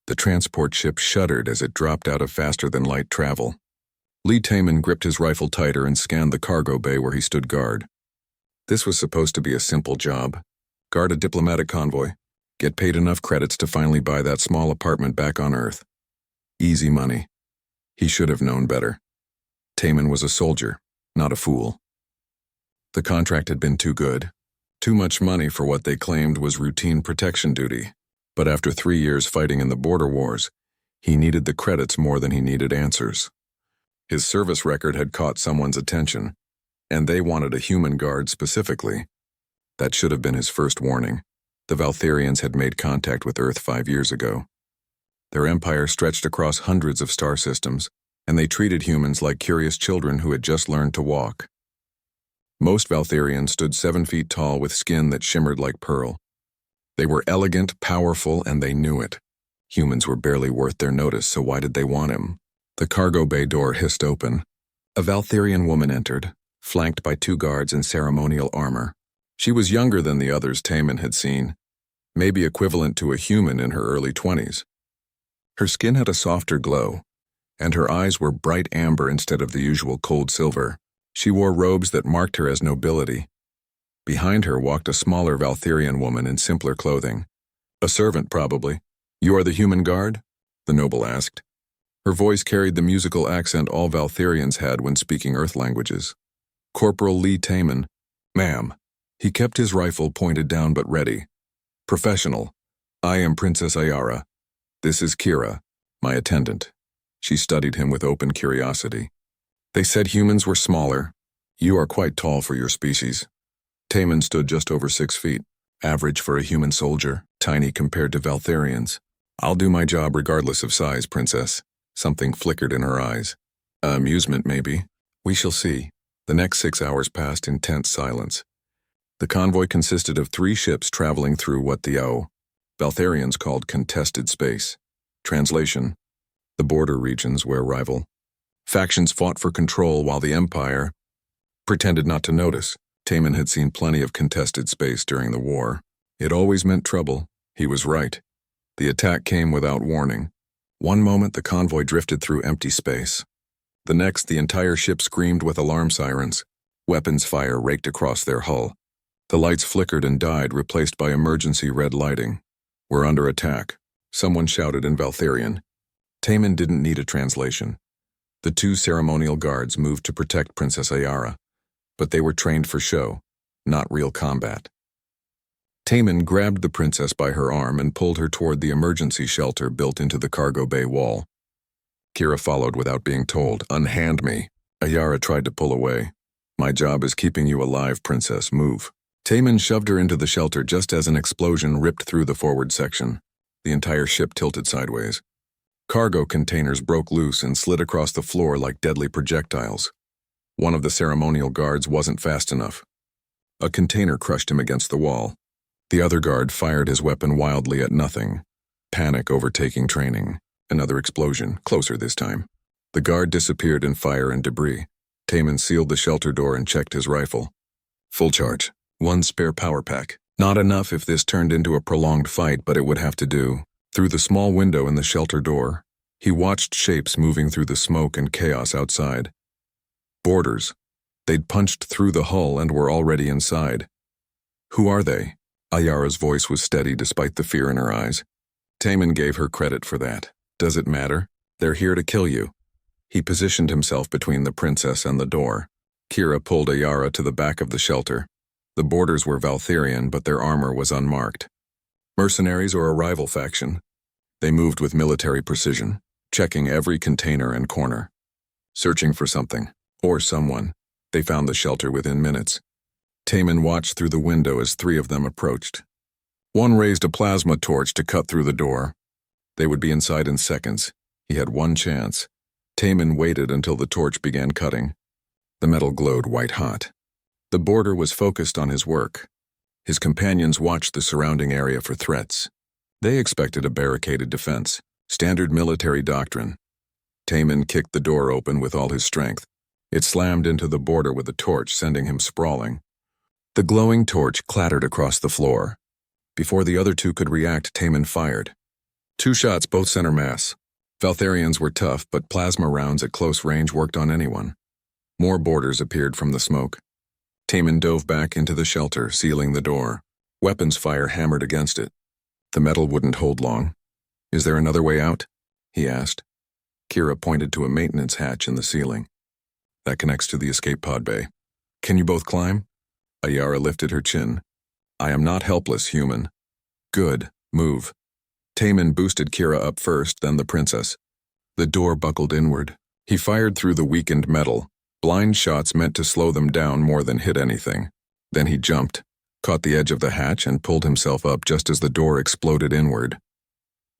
The transport ship shuddered as it dropped out of faster-than-light travel. Lee Taman gripped his rifle tighter and scanned the cargo bay where he stood guard. This was supposed to be a simple job. Guard a diplomatic convoy. Get paid enough credits to finally buy that small apartment back on Earth. Easy money. He should have known better. Taman was a soldier, not a fool. The contract had been too good. Too much money for what they claimed was routine protection duty. But after 3 years fighting in the border wars, he needed the credits more than he needed answers. His service record had caught someone's attention, and they wanted a human guard specifically. That should have been his first warning. The Valtherians had made contact with Earth 5 years ago. Their empire stretched across hundreds of star systems, and they treated humans like curious children who had just learned to walk. Most Valtherians stood 7 feet tall with skin that shimmered like pearl. They were elegant, powerful, and they knew it. Humans were barely worth their notice, so why did they want him? The cargo bay door hissed open. A Valtherian woman entered, flanked by 2 guards in ceremonial armor. She was younger than the others Taman had seen, maybe equivalent to a human in her early 20s. Her skin had a softer glow, and her eyes were bright amber instead of the usual cold silver. She wore robes that marked her as nobility. Behind her walked a smaller Valtherian woman in simpler clothing. A servant, probably. "You are the human guard?" the noble asked. Her voice carried the musical accent all Valtherians had when speaking Earth languages. Corporal Lee Taman. "Ma'am." He kept his rifle pointed down but ready. "Professional. I am Princess Ayara. This is Kira, my attendant." She studied him with open curiosity. "They said humans were smaller. You are quite tall for your species." Taman stood just over 6 feet, average for a human soldier, tiny compared to Valtherians. "I'll do my job regardless of size, Princess." Something flickered in her eyes. Amusement, maybe. We shall see. The next 6 hours passed in tense silence. The convoy consisted of 3 ships traveling through what the Valtherians called contested space. Translation: the border regions where rival factions fought for control while the Empire pretended not to notice. Taman had seen plenty of contested space during the war. It always meant trouble. He was right. The attack came without warning. One moment the convoy drifted through empty space. The next, the entire ship screamed with alarm sirens. Weapons fire raked across their hull. The lights flickered and died, replaced by emergency red lighting. "We're under attack," someone shouted in Valtherian. Taman didn't need a translation. The 2 ceremonial guards moved to protect Princess Ayara, but they were trained for show, not real combat. Taman grabbed the princess by her arm and pulled her toward the emergency shelter built into the cargo bay wall. Kira followed without being told. "Unhand me." Ayara tried to pull away. "My job is keeping you alive, Princess. Move." Taman shoved her into the shelter just as an explosion ripped through the forward section. The entire ship tilted sideways. Cargo containers broke loose and slid across the floor like deadly projectiles. One of the ceremonial guards wasn't fast enough. A container crushed him against the wall. The other guard fired his weapon wildly at nothing. Panic overtaking training. Another explosion, closer this time. The guard disappeared in fire and debris. Taman sealed the shelter door and checked his rifle. Full charge. 1 spare power pack. Not enough if this turned into a prolonged fight, but it would have to do. Through the small window in the shelter door, he watched shapes moving through the smoke and chaos outside. Boarders. They'd punched through the hull and were already inside. "Who are they?" Ayara's voice was steady despite the fear in her eyes. Taman gave her credit for that. "Does it matter? They're here to kill you." He positioned himself between the princess and the door. Kira pulled Ayara to the back of the shelter. The boarders were Valtherian, but their armor was unmarked. Mercenaries or a rival faction. They moved with military precision, checking every container and corner. Searching for something, or someone, they found the shelter within minutes. Taman watched through the window as 3 of them approached. One raised a plasma torch to cut through the door. They would be inside in seconds. He had one chance. Taman waited until the torch began cutting. The metal glowed white-hot. The boarder was focused on his work. His companions watched the surrounding area for threats. They expected a barricaded defense, standard military doctrine. Taman kicked the door open with all his strength. It slammed into the boarder with a torch, sending him sprawling. The glowing torch clattered across the floor. Before the other 2 could react, Taman fired. 2 shots, both center mass. Valtharians were tough, but plasma rounds at close range worked on anyone. More boarders appeared from the smoke. Taman dove back into the shelter, sealing the door. Weapons fire hammered against it. The metal wouldn't hold long. Is there another way out? He asked. Kira pointed to a maintenance hatch in the ceiling. That connects to the escape pod bay. Can you both climb? Ayara lifted her chin. I am not helpless, human. Good, move. Taman boosted Kira up first, then the princess. The door buckled inward. He fired through the weakened metal. Blind shots meant to slow them down more than hit anything. Then he jumped, caught the edge of the hatch, and pulled himself up just as the door exploded inward.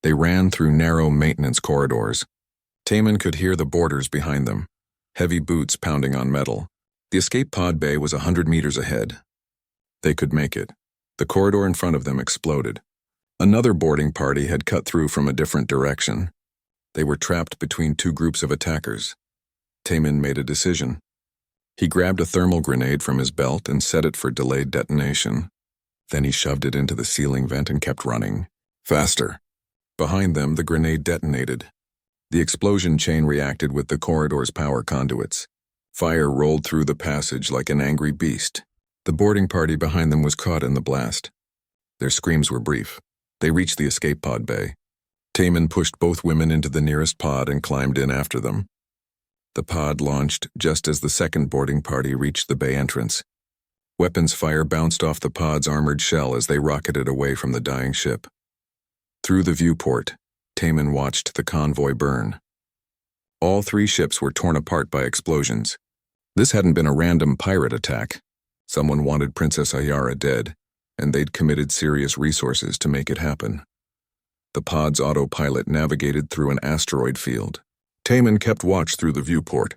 They ran through narrow maintenance corridors. Taman could hear the boarders behind them, heavy boots pounding on metal. The escape pod bay was 100 meters ahead. They could make it. The corridor in front of them exploded. Another boarding party had cut through from a different direction. They were trapped between 2 groups of attackers. Taman made a decision. He grabbed a thermal grenade from his belt and set it for delayed detonation. Then he shoved it into the ceiling vent and kept running. Faster. Behind them, the grenade detonated. The explosion chain reacted with the corridor's power conduits. Fire rolled through the passage like an angry beast. The boarding party behind them was caught in the blast. Their screams were brief. They reached the escape pod bay. Taman pushed both women into the nearest pod and climbed in after them. The pod launched just as the second boarding party reached the bay entrance. Weapons fire bounced off the pod's armored shell as they rocketed away from the dying ship. Through the viewport, Taman watched the convoy burn. All 3 ships were torn apart by explosions. This hadn't been a random pirate attack. Someone wanted Princess Ayara dead, and they'd committed serious resources to make it happen. The pod's autopilot navigated through an asteroid field. Taman kept watch through the viewport.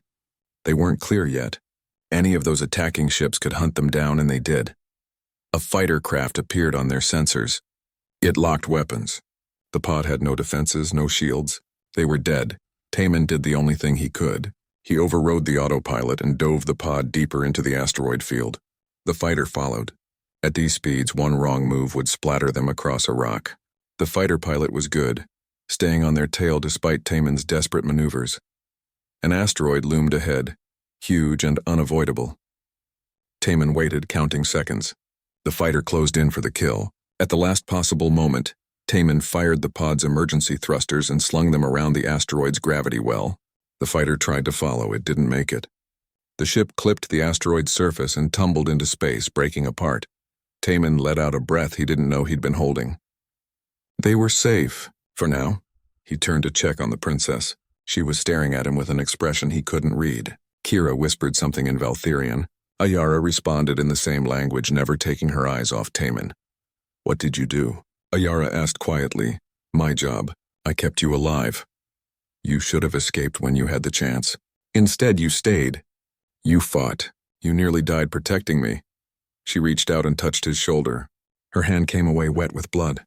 They weren't clear yet. Any of those attacking ships could hunt them down, and they did. A fighter craft appeared on their sensors. It locked weapons. The pod had no defenses, no shields. They were dead. Taman did the only thing he could. He overrode the autopilot and dove the pod deeper into the asteroid field. The fighter followed. At these speeds, one wrong move would splatter them across a rock. The fighter pilot was good, staying on their tail despite Taman's desperate maneuvers. An asteroid loomed ahead, huge and unavoidable. Taman waited, counting seconds. The fighter closed in for the kill. At the last possible moment, Taman fired the pod's emergency thrusters and slung them around the asteroid's gravity well. The fighter tried to follow. It didn't make it. The ship clipped the asteroid's surface and tumbled into space, breaking apart. Taman let out a breath he didn't know he'd been holding. They were safe, for now. He turned to check on the princess. She was staring at him with an expression he couldn't read. Kira whispered something in Valtharian. Ayara responded in the same language, never taking her eyes off Taman. What did you do? Ayara asked quietly. My job. I kept you alive. You should have escaped when you had the chance. Instead, you stayed. You fought. You nearly died protecting me. She reached out and touched his shoulder. Her hand came away wet with blood.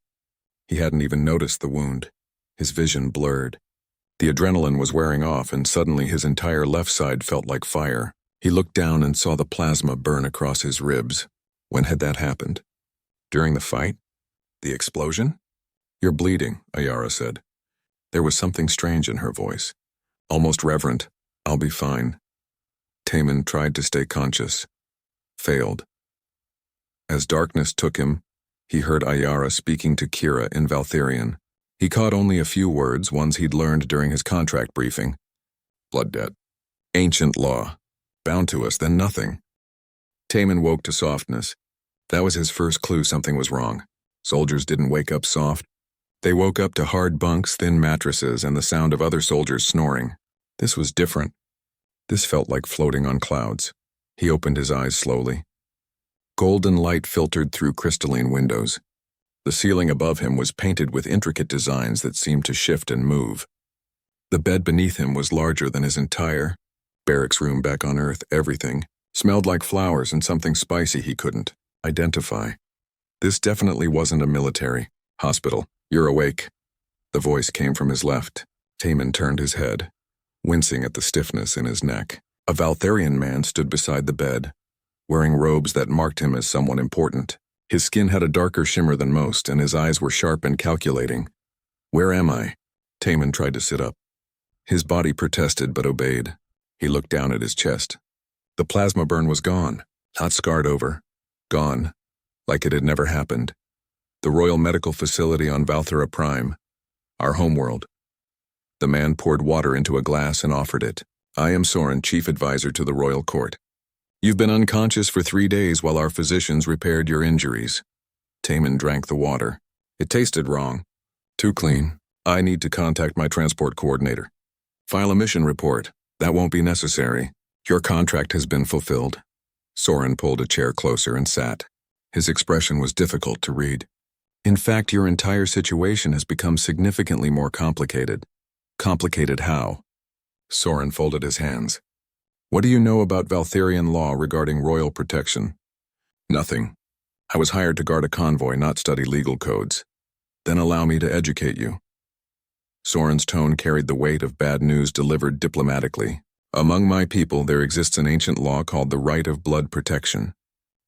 He hadn't even noticed the wound. His vision blurred. The adrenaline was wearing off, and suddenly his entire left side felt like fire. He looked down and saw the plasma burn across his ribs. When had that happened? During the fight? The explosion? You're bleeding, Ayara said. There was something strange in her voice. Almost reverent. I'll be fine. Taman tried to stay conscious. Failed. As darkness took him, he heard Ayara speaking to Kira in Valtharian. He caught only a few words, ones he'd learned during his contract briefing. Blood debt. Ancient law. Bound to us, then nothing. Taman woke to softness. That was his first clue something was wrong. Soldiers didn't wake up soft. They woke up to hard bunks, thin mattresses, and the sound of other soldiers snoring. This was different. This felt like floating on clouds. He opened his eyes slowly. Golden light filtered through crystalline windows. The ceiling above him was painted with intricate designs that seemed to shift and move. The bed beneath him was larger than his entire barracks room back on Earth. Everything smelled like flowers and something spicy he couldn't identify. This definitely wasn't a military hospital. You're awake. The voice came from his left. Taman turned his head, wincing at the stiffness in his neck. A Valtharian man stood beside the bed, wearing robes that marked him as someone important. His skin had a darker shimmer than most, and his eyes were sharp and calculating. Where am I? Taman tried to sit up. His body protested but obeyed. He looked down at his chest. The plasma burn was gone, not scarred over. Gone, like it had never happened. The Royal Medical Facility on Valthera Prime, our homeworld. The man poured water into a glass and offered it. I am Soren, Chief Advisor to the Royal Court. You've been unconscious for 3 days while our physicians repaired your injuries. Taman drank the water. It tasted wrong. Too clean. I need to contact my transport coordinator. File a mission report. That won't be necessary. Your contract has been fulfilled. Soren pulled a chair closer and sat. His expression was difficult to read. In fact, your entire situation has become significantly more complicated. Complicated how? Soren folded his hands. What do you know about Valtherian law regarding royal protection? Nothing. I was hired to guard a convoy, not study legal codes. Then allow me to educate you. Soren's tone carried the weight of bad news delivered diplomatically. Among my people, there exists an ancient law called the right of blood protection.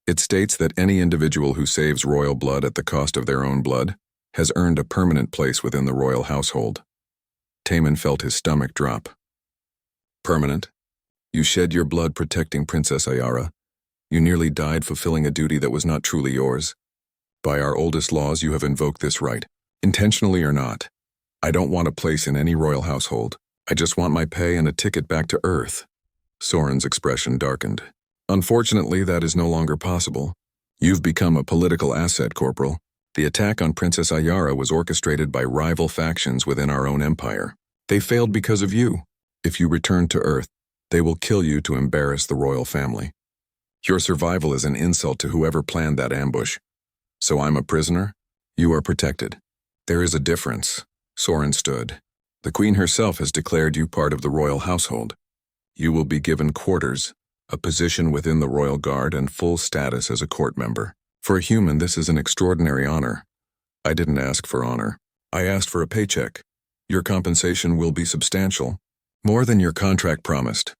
It states that any individual who saves royal blood at the cost of their own blood has earned a permanent place within the royal household. Taman felt his stomach drop. Permanent? You shed your blood protecting Princess Ayara. You nearly died fulfilling a duty that was not truly yours. By our oldest laws, you have invoked this right, intentionally or not. I don't want a place in any royal household. I just want my pay and a ticket back to Earth. Soren's expression darkened. Unfortunately, that is no longer possible. You've become a political asset, Corporal. The attack on Princess Ayara was orchestrated by rival factions within our own empire. They failed because of you. If you return to Earth, they will kill you to embarrass the royal family. Your survival is an insult to whoever planned that ambush. So I'm a prisoner? You are protected. There is a difference. Soren stood. The Queen herself has declared you part of the royal household. You will be given quarters, a position within the Royal Guard, and full status as a court member. For a human, this is an extraordinary honor. I didn't ask for honor. I asked for a paycheck. Your compensation will be substantial. More than your contract promised.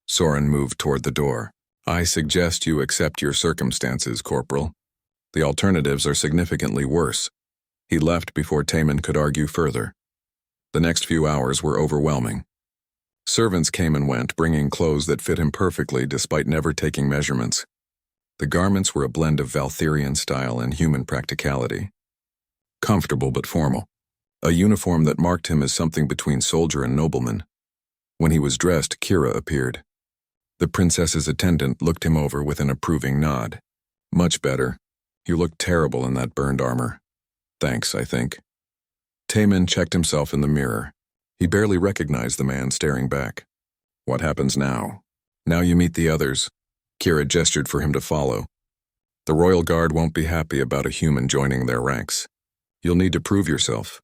Soren moved toward the door. I suggest you accept your circumstances, Corporal. The alternatives are significantly worse. He left before Taman could argue further. The next few hours were overwhelming. Servants came and went, bringing clothes that fit him perfectly despite never taking measurements. The garments were a blend of Valtherian style and human practicality. Comfortable but formal. A uniform that marked him as something between soldier and nobleman. When he was dressed, Kira appeared. The princess's attendant looked him over with an approving nod. Much better. You look terrible in that burned armor. Thanks, I think. Taman checked himself in the mirror. He barely recognized the man staring back. What happens now? Now you meet the others. Kira gestured for him to follow. The Royal Guard won't be happy about a human joining their ranks. You'll need to prove yourself.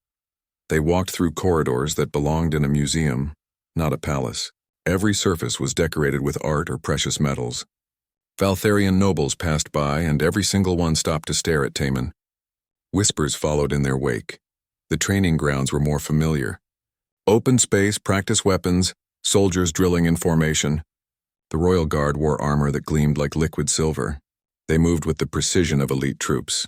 They walked through corridors that belonged in a museum, not a palace. Every surface was decorated with art or precious metals. Valtherian nobles passed by, and every single one stopped to stare at Taman. Whispers followed in their wake. The training grounds were more familiar. Open space, practice weapons, soldiers drilling in formation. The Royal Guard wore armor that gleamed like liquid silver. They moved with the precision of elite troops.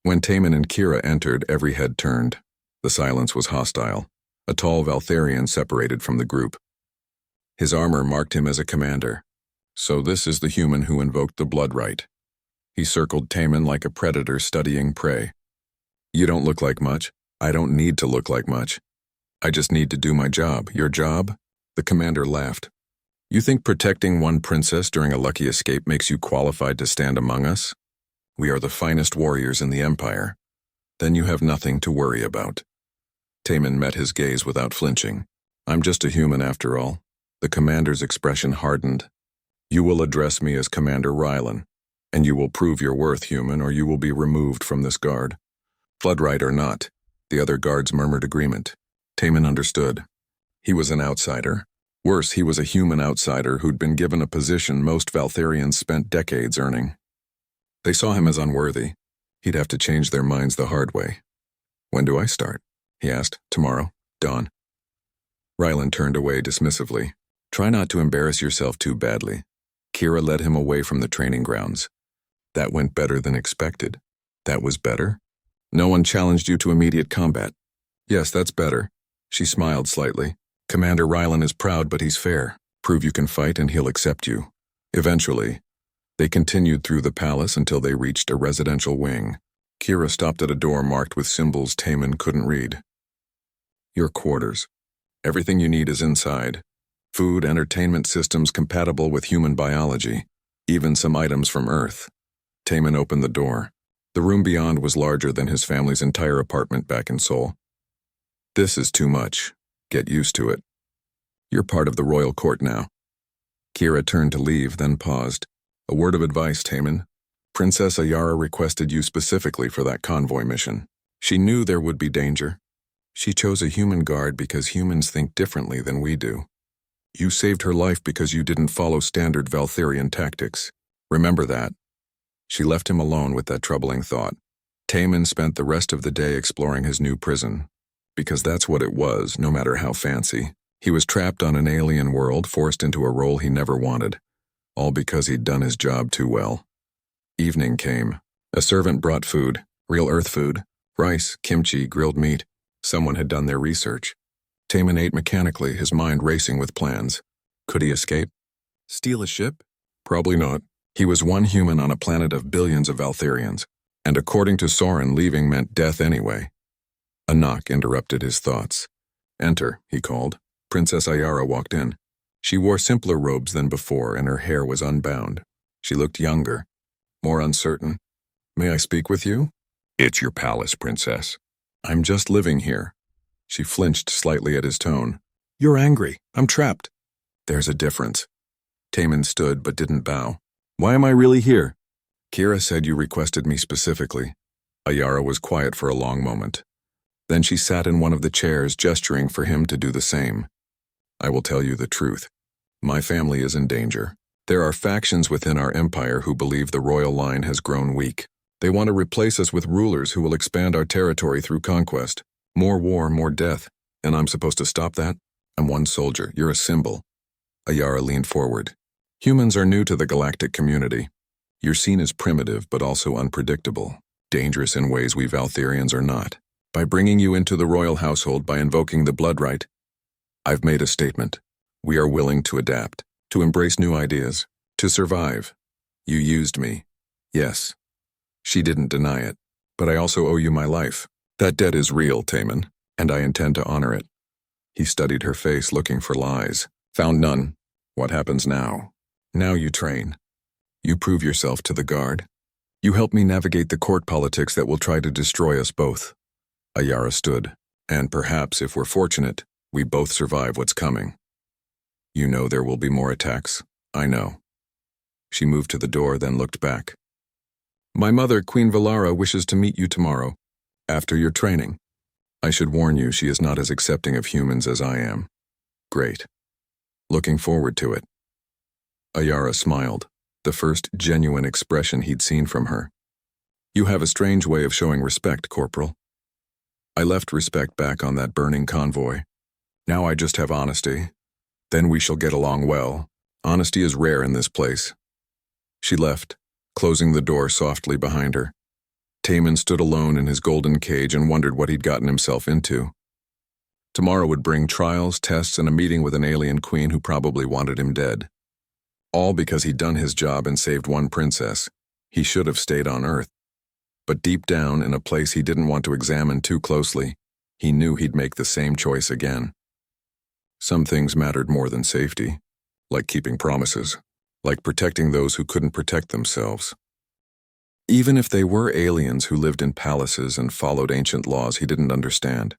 When Taman and Kira entered, every head turned. The silence was hostile. A tall Valtherian separated from the group. His armor marked him as a commander. So this is the human who invoked the blood right. He circled Taman like a predator studying prey. You don't look like much. I don't need to look like much. I just need to do my job. Your job? The commander laughed. You think protecting one princess during a lucky escape makes you qualified to stand among us? We are the finest warriors in the Empire. Then you have nothing to worry about. Taman met his gaze without flinching. I'm just a human after all. The commander's expression hardened. You will address me as Commander Rylan, and you will prove your worth, human, or you will be removed from this guard. Bloodright or not, the other guards murmured agreement. Taman understood. He was an outsider. Worse, he was a human outsider who'd been given a position most Valtherians spent decades earning. They saw him as unworthy. He'd have to change their minds the hard way. When do I start? He asked. Tomorrow. Dawn. Rylan turned away dismissively. Try not to embarrass yourself too badly. Kira led him away from the training grounds. That went better than expected. That was better? No one challenged you to immediate combat. Yes, that's better. She smiled slightly. Commander Rylan is proud, but he's fair. Prove you can fight and he'll accept you. Eventually, they continued through the palace until they reached a residential wing. Kira stopped at a door marked with symbols Taman couldn't read. Your quarters. Everything you need is inside. Food, entertainment systems compatible with human biology. Even some items from Earth. Taman opened the door. The room beyond was larger than his family's entire apartment back in Seoul. This is too much. Get used to it. You're part of the royal court now. Kira turned to leave, then paused. A word of advice, Taman. Princess Ayara requested you specifically for that convoy mission. She knew there would be danger. She chose a human guard because humans think differently than we do. You saved her life because you didn't follow standard Valtherian tactics. Remember that. She left him alone with that troubling thought. Taman spent the rest of the day exploring his new prison. Because that's what it was, no matter how fancy. He was trapped on an alien world, forced into a role he never wanted. All because he'd done his job too well. Evening came. A servant brought food, real Earth food, rice, kimchi, grilled meat. Someone had done their research. Taman ate mechanically, his mind racing with plans. Could he escape? Steal a ship? Probably not. He was one human on a planet of billions of Valtherians, and according to Soren, leaving meant death anyway. A knock interrupted his thoughts. Enter, he called. Princess Ayara walked in. She wore simpler robes than before, and her hair was unbound. She looked younger, more uncertain. May I speak with you? It's your palace, Princess. I'm just living here. She flinched slightly at his tone. You're angry. I'm trapped. There's a difference. Taman stood but didn't bow. Why am I really here? Kira said you requested me specifically. Ayara was quiet for a long moment. Then she sat in one of the chairs, gesturing for him to do the same. I will tell you the truth. My family is in danger. There are factions within our empire who believe the royal line has grown weak. They want to replace us with rulers who will expand our territory through conquest. More war, more death. And I'm supposed to stop that? I'm one soldier. You're a symbol. Ayara leaned forward. Humans are new to the galactic community. You're seen as primitive, but also unpredictable. Dangerous in ways we Valtherians are not. By bringing you into the royal household by invoking the blood right, I've made a statement. We are willing to adapt, to embrace new ideas, to survive. You used me. Yes. She didn't deny it. But I also owe you my life. That debt is real, Taman, and I intend to honor it. He studied her face, looking for lies. Found none. What happens now? Now you train. You prove yourself to the guard. You help me navigate the court politics that will try to destroy us both. Ayara stood, and perhaps, if we're fortunate, we both survive what's coming. You know there will be more attacks. I know. She moved to the door, then looked back. My mother, Queen Valara, wishes to meet you tomorrow, after your training. I should warn you, she is not as accepting of humans as I am. Great. Looking forward to it. Ayara smiled, the first genuine expression he'd seen from her. You have a strange way of showing respect, Corporal. I left respect back on that burning convoy. Now I just have honesty. Then we shall get along well. Honesty is rare in this place. She left, closing the door softly behind her. Taman stood alone in his golden cage and wondered what he'd gotten himself into. Tomorrow would bring trials, tests, and a meeting with an alien queen who probably wanted him dead. All because he'd done his job and saved one princess. He should have stayed on Earth. But deep down, in a place he didn't want to examine too closely, he knew he'd make the same choice again. Some things mattered more than safety, like keeping promises, like protecting those who couldn't protect themselves. Even if they were aliens who lived in palaces and followed ancient laws he didn't understand.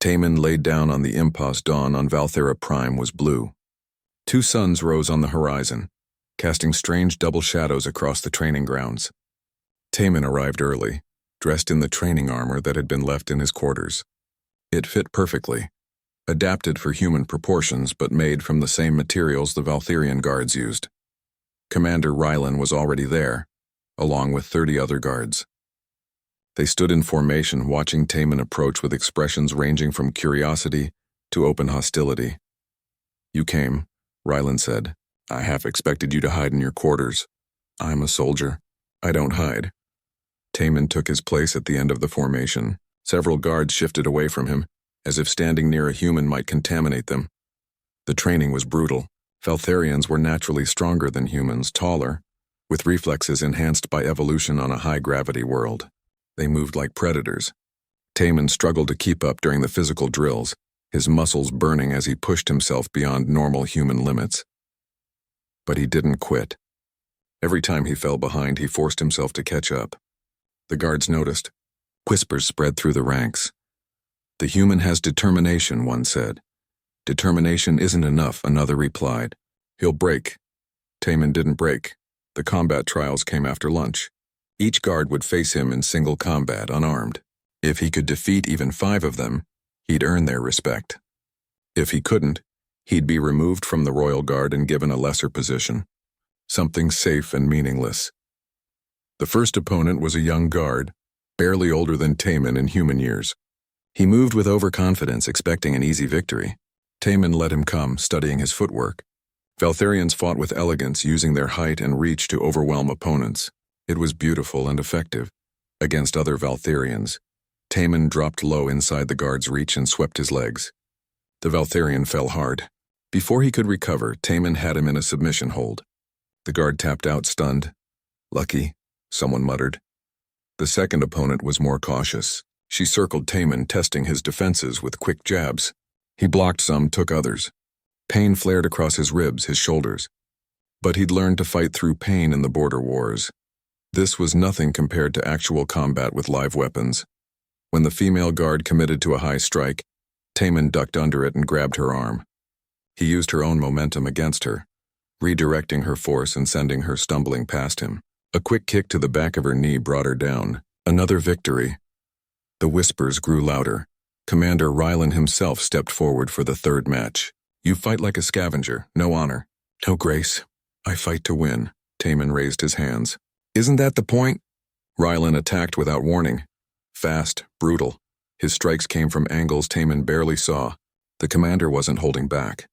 Taman laid down on the Impost dawn on Valthera Prime was blue. Two suns rose on the horizon, casting strange double shadows across the training grounds. Taman arrived early, dressed in the training armor that had been left in his quarters. It fit perfectly, adapted for human proportions but made from the same materials the Valtherian guards used. Commander Rylan was already there, along with 30 other guards. They stood in formation watching Taman approach with expressions ranging from curiosity to open hostility. You came, Rylan said. I half expected you to hide in your quarters. I'm a soldier. I don't hide. Taman took his place at the end of the formation, Several guards shifted away from him, as if standing near a human might contaminate them. The training was brutal. Valtharians were naturally stronger than humans, taller, with reflexes enhanced by evolution on a high-gravity world. They moved like predators. Taman struggled to keep up during the physical drills, his muscles burning as he pushed himself beyond normal human limits. But he didn't quit. Every time he fell behind, he forced himself to catch up. The guards noticed. Whispers spread through the ranks. "The human has determination," one said. "Determination isn't enough," another replied. "He'll break." Taman didn't break. The combat trials came after lunch. Each guard would face him in single combat, unarmed. If he could defeat even 5 of them, he'd earn their respect. If he couldn't, he'd be removed from the Royal Guard and given a lesser position. Something safe and meaningless. The first opponent was a young guard, barely older than Taman in human years. He moved with overconfidence, expecting an easy victory. Taman let him come, studying his footwork. Valtharians fought with elegance, using their height and reach to overwhelm opponents. It was beautiful and effective. Against other Valtharians, Taman dropped low inside the guard's reach and swept his legs. The Valtharian fell hard. Before he could recover, Taman had him in a submission hold. The guard tapped out, stunned. "Lucky," someone muttered. The second opponent was more cautious. She circled Taman, testing his defenses with quick jabs. He blocked some, took others. Pain flared across his ribs, his shoulders. But he'd learned to fight through pain in the border wars. This was nothing compared to actual combat with live weapons. When the female guard committed to a high strike, Taman ducked under it and grabbed her arm. He used her own momentum against her, redirecting her force and sending her stumbling past him. A quick kick to the back of her knee brought her down. Another victory. The whispers grew louder. Commander Rylan himself stepped forward for the third match. "You fight like a scavenger, no honor, no grace. I fight to win." Taman raised his hands. "Isn't that the point?" Rylan attacked without warning. Fast, brutal. His strikes came from angles Taman barely saw. The commander wasn't holding back.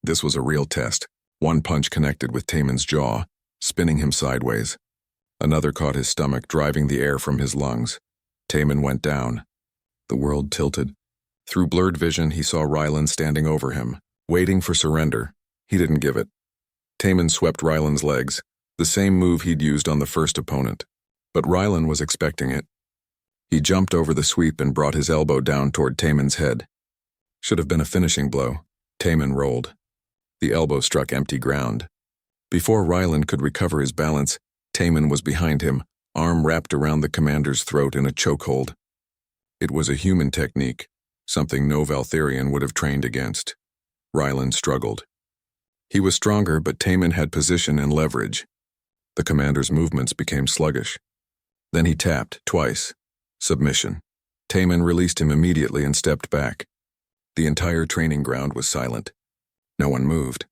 This was a real test. One punch connected with Taman's jaw, spinning him sideways. Another caught his stomach, driving the air from his lungs. Taman went down. The world tilted. Through blurred vision, he saw Rylan standing over him, waiting for surrender. He didn't give it. Taman swept Rylan's legs, the same move he'd used on the first opponent. But Rylan was expecting it. He jumped over the sweep and brought his elbow down toward Taman's head. Should have been a finishing blow. Taman rolled. The elbow struck empty ground. Before Rylan could recover his balance, Taman was behind him, arm wrapped around the commander's throat in a chokehold. It was a human technique, something no Valtharian would have trained against. Rylan struggled. He was stronger, but Taman had position and leverage. The commander's movements became sluggish. Then he tapped, twice. Submission. Taman released him immediately and stepped back. The entire training ground was silent. No one moved.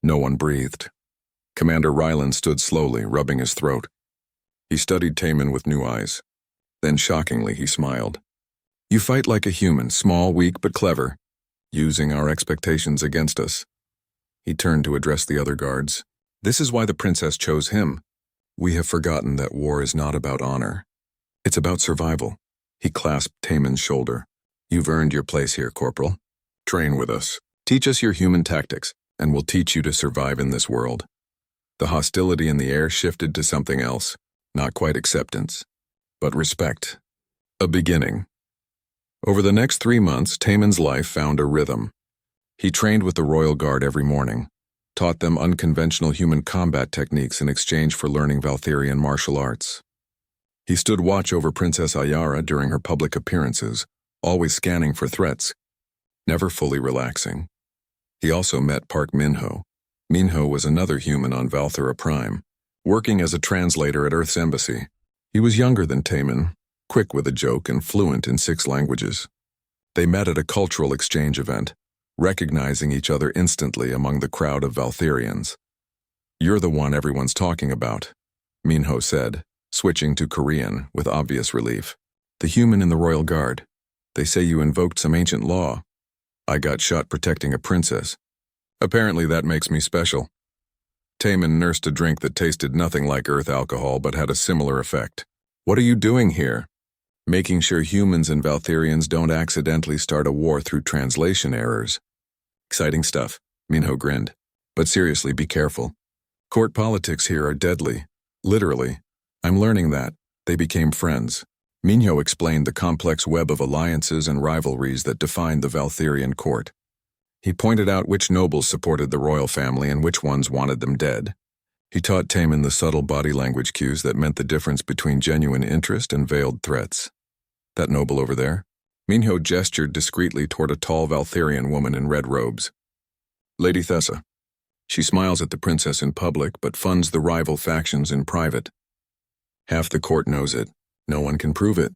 No one breathed. Commander Rylan stood slowly, rubbing his throat. He studied Taman with new eyes. Then, shockingly, he smiled. "You fight like a human, small, weak, but clever, using our expectations against us." He turned to address the other guards. "This is why the princess chose him. We have forgotten that war is not about honor. It's about survival." He clasped Taman's shoulder. "You've earned your place here, Corporal. Train with us. Teach us your human tactics, and we'll teach you to survive in this world." The hostility in the air shifted to something else. Not quite acceptance, but respect. A beginning. Over the next 3 months, Taman's life found a rhythm. He trained with the Royal Guard every morning, taught them unconventional human combat techniques in exchange for learning Valtharian martial arts. He stood watch over Princess Ayara during her public appearances, always scanning for threats, never fully relaxing. He also met Park Minho. Minho was another human on Valthera Prime, working as a translator at Earth's embassy. He was younger than Taman, quick with a joke and fluent in 6 languages. They met at a cultural exchange event, recognizing each other instantly among the crowd of Valtharians. "You're the one everyone's talking about," Minho said, switching to Korean with obvious relief. "The human in the Royal Guard. They say you invoked some ancient law. I got shot protecting a princess. Apparently that makes me special." Taman nursed a drink that tasted nothing like Earth alcohol but had a similar effect. "What are you doing here?" making sure humans and Valtherians don't accidentally start a war through translation errors. Exciting stuff, Minho grinned. But seriously, be careful. Court politics here are deadly. Literally. I'm learning that. They became friends. Minho explained the complex web of alliances and rivalries that defined the Valtherian court. He pointed out which nobles supported the royal family and which ones wanted them dead. He taught Taman the subtle body language cues that meant the difference between genuine interest and veiled threats. That noble over there? Minho gestured discreetly toward a tall Valtherian woman in red robes. Lady Thessa. She smiles at the princess in public but funds the rival factions in private. Half the court knows it. No one can prove it.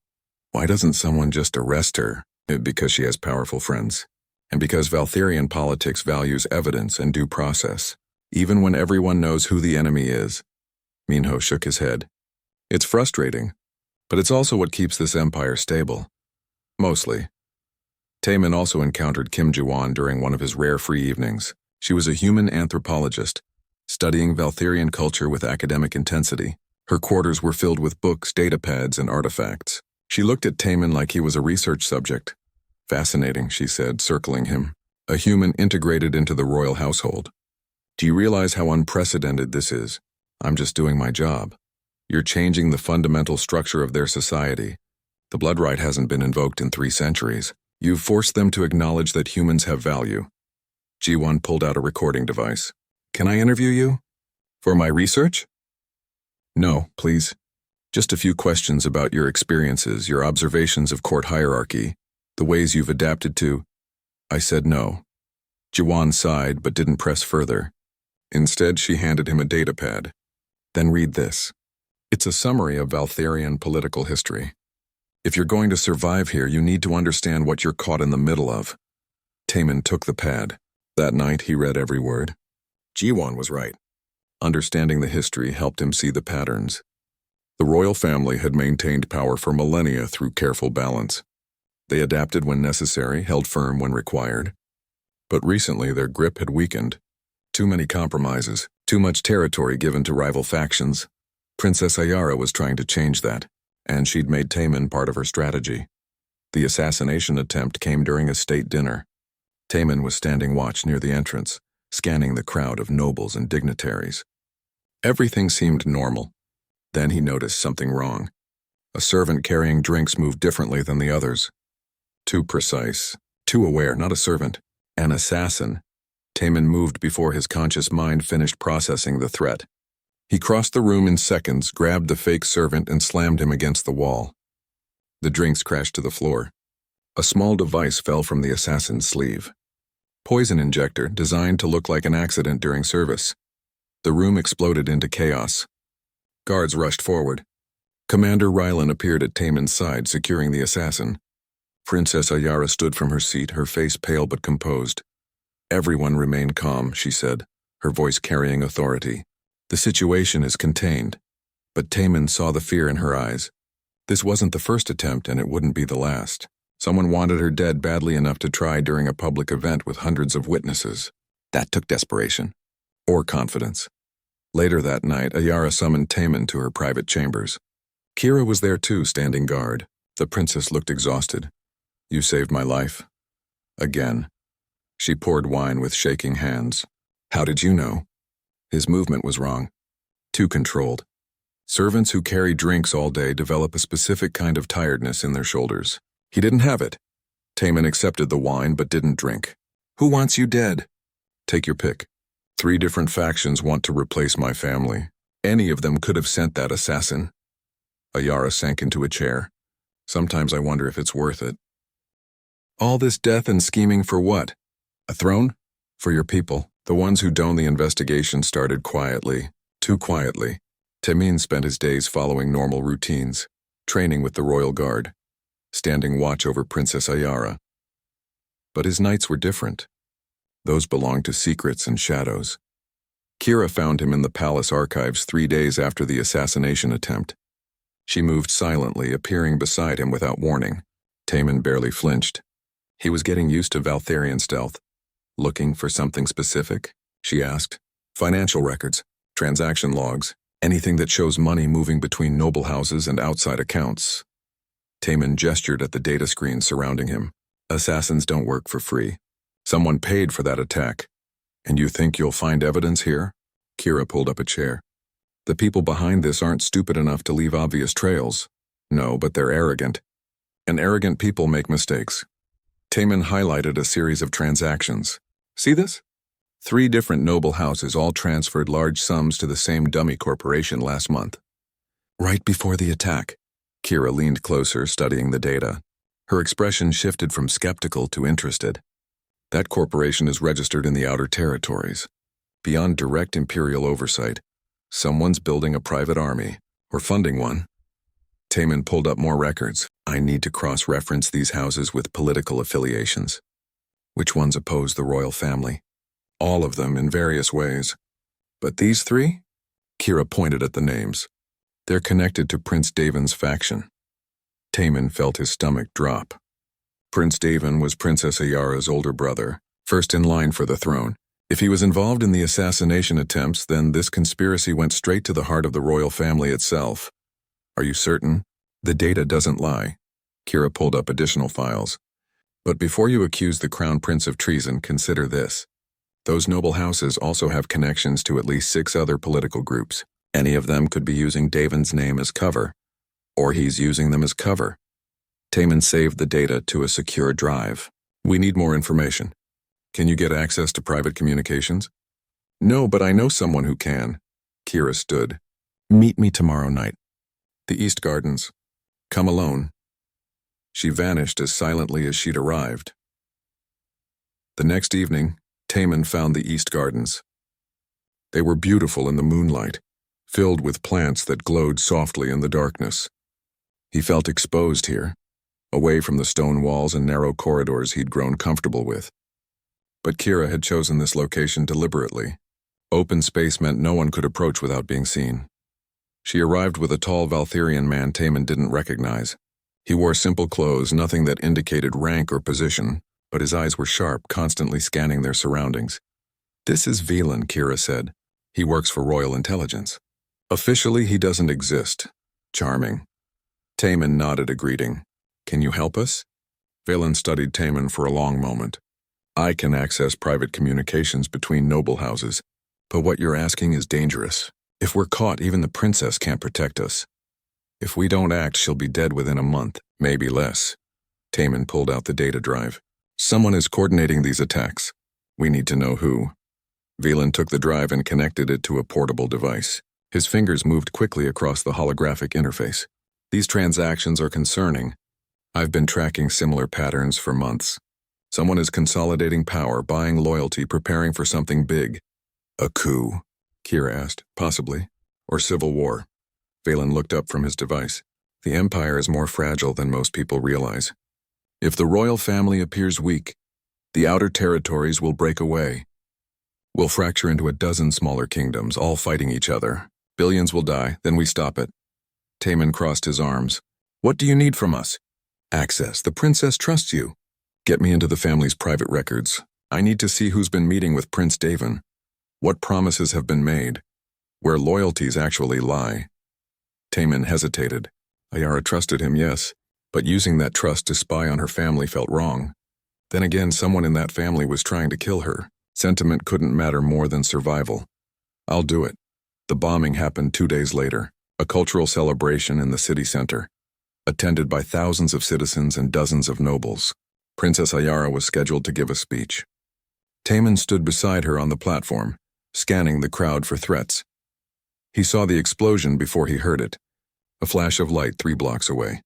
Why doesn't someone just arrest her? Because she has powerful friends. And because Valtherian politics values evidence and due process, even when everyone knows who the enemy is. Minho shook his head. It's frustrating, but it's also what keeps this empire stable. Mostly. Taman also encountered Kim Jiwan during one of his rare free evenings. She was a human anthropologist, studying Valtherian culture with academic intensity. Her quarters were filled with books, datapads, and artifacts. She looked at Taman like he was a research subject. Fascinating, she said, circling him. A human integrated into the royal household. Do you realize how unprecedented this is? I'm just doing my job. You're changing the fundamental structure of their society. The blood right hasn't been invoked in 3 centuries. You've forced them to acknowledge that humans have value. G1 pulled out a recording device. Can I interview you? For my research? No, please. Just a few questions about your experiences, your observations of court hierarchy, the ways you've adapted to. I said no. Jiwan sighed but didn't press further. Instead, she handed him a datapad. Then read this. It's a summary of Valtherian political history. If you're going to survive here, you need to understand what you're caught in the middle of. Taman took the pad. That night, he read every word. Jiwan was right. Understanding the history helped him see the patterns. The royal family had maintained power for millennia through careful balance. They adapted when necessary, held firm when required. But recently their grip had weakened. Too many compromises, too much territory given to rival factions. Princess Ayara was trying to change that, and she'd made Taman part of her strategy. The assassination attempt came during a state dinner. Taman was standing watch near the entrance, scanning the crowd of nobles and dignitaries. Everything seemed normal. Then he noticed something wrong. A servant carrying drinks moved differently than the others. Too precise, too aware, not a servant. An assassin. Taman moved before his conscious mind finished processing the threat. He crossed the room in seconds, grabbed the fake servant, and slammed him against the wall. The drinks crashed to the floor. A small device fell from the assassin's sleeve. Poison injector, designed to look like an accident during service. The room exploded into chaos. Guards rushed forward. Commander Rylan appeared at Taman's side, securing the assassin. Princess Ayara stood from her seat, her face pale but composed. Everyone remained calm, she said, her voice carrying authority. The situation is contained. But Taman saw the fear in her eyes. This wasn't the first attempt, and it wouldn't be the last. Someone wanted her dead badly enough to try during a public event with hundreds of witnesses. That took desperation. Or confidence. Later that night, Ayara summoned Taman to her private chambers. Kira was there too, standing guard. The princess looked exhausted. You saved my life. Again. She poured wine with shaking hands. How did you know? His movement was wrong. Too controlled. Servants who carry drinks all day develop a specific kind of tiredness in their shoulders. He didn't have it. Taman accepted the wine but didn't drink. Who wants you dead? Take your pick. 3 different factions want to replace my family. Any of them could have sent that assassin. Ayara sank into a chair. Sometimes I wonder if it's worth it. All this death and scheming for what? A throne? For your people. The ones who don't. The investigation started quietly. Too quietly. Tamin spent his days following normal routines, training with the royal guard, standing watch over Princess Ayara. But his nights were different. Those belonged to secrets and shadows. Kira found him in the palace archives 3 days after the assassination attempt. She moved silently, appearing beside him without warning. Taman barely flinched. He was getting used to Valtherian stealth. Looking for something specific? She asked. Financial records, transaction logs, anything that shows money moving between noble houses and outside accounts. Taman gestured at the data screen surrounding him. Assassins don't work for free. Someone paid for that attack. And you think you'll find evidence here? Kira pulled up a chair. The people behind this aren't stupid enough to leave obvious trails. No, but they're arrogant. And arrogant people make mistakes. Taman highlighted a series of transactions. See this? 3 different noble houses all transferred large sums to the same dummy corporation last month. Right before the attack. Kira leaned closer, studying the data. Her expression shifted from skeptical to interested. That corporation is registered in the Outer Territories. Beyond direct Imperial oversight, someone's building a private army, or funding one. Taman pulled up more records. I need to cross-reference these houses with political affiliations. Which ones oppose the royal family? All of them in various ways. But these 3? Kira pointed at the names. They're connected to Prince Davin's faction. Taman felt his stomach drop. Prince Davin was Princess Ayara's older brother, first in line for the throne. If he was involved in the assassination attempts, then this conspiracy went straight to the heart of the royal family itself. Are you certain? The data doesn't lie. Kira pulled up additional files. But before you accuse the Crown Prince of treason, consider this. Those noble houses also have connections to at least 6 other political groups. Any of them could be using Davin's name as cover. Or he's using them as cover. Taman saved the data to a secure drive. We need more information. Can you get access to private communications? No, but I know someone who can. Kira stood. Meet me tomorrow night. The East Gardens. Come alone. She vanished as silently as she'd arrived. The next evening, Taman found the East Gardens. They were beautiful in the moonlight, filled with plants that glowed softly in the darkness. He felt exposed here, away from the stone walls and narrow corridors he'd grown comfortable with. But Kira had chosen this location deliberately. Open space meant no one could approach without being seen. She arrived with a tall Valtherian man Taman didn't recognize. He wore simple clothes, nothing that indicated rank or position, but his eyes were sharp, constantly scanning their surroundings. This is Velan, Kira said. He works for Royal Intelligence. Officially, he doesn't exist. Charming. Taman nodded a greeting. Can you help us? Velan studied Taman for a long moment. I can access private communications between noble houses, but what you're asking is dangerous. If we're caught, even the princess can't protect us. If we don't act, she'll be dead within a month, maybe less. Taman pulled out the data drive. Someone is coordinating these attacks. We need to know who. Velan took the drive and connected it to a portable device. His fingers moved quickly across the holographic interface. These transactions are concerning. I've been tracking similar patterns for months. Someone is consolidating power, buying loyalty, preparing for something big. A coup? Kira asked. Possibly. Or civil war. Velan looked up from his device. The Empire is more fragile than most people realize. If the royal family appears weak, the Outer Territories will break away. We'll fracture into a dozen smaller kingdoms, all fighting each other. Billions will die, then we stop it. Taman crossed his arms. What do you need from us? Access. The princess trusts you. Get me into the family's private records. I need to see who's been meeting with Prince Davin. What promises have been made. Where loyalties actually lie. Taman hesitated. Ayara trusted him, yes, but using that trust to spy on her family felt wrong. Then again, someone in that family was trying to kill her. Sentiment couldn't matter more than survival. I'll do it. The bombing happened 2 days later, a cultural celebration in the city center, attended by thousands of citizens and dozens of nobles. Princess Ayara was scheduled to give a speech. Taman stood beside her on the platform, scanning the crowd for threats. He saw the explosion before he heard it, a flash of light 3 blocks away.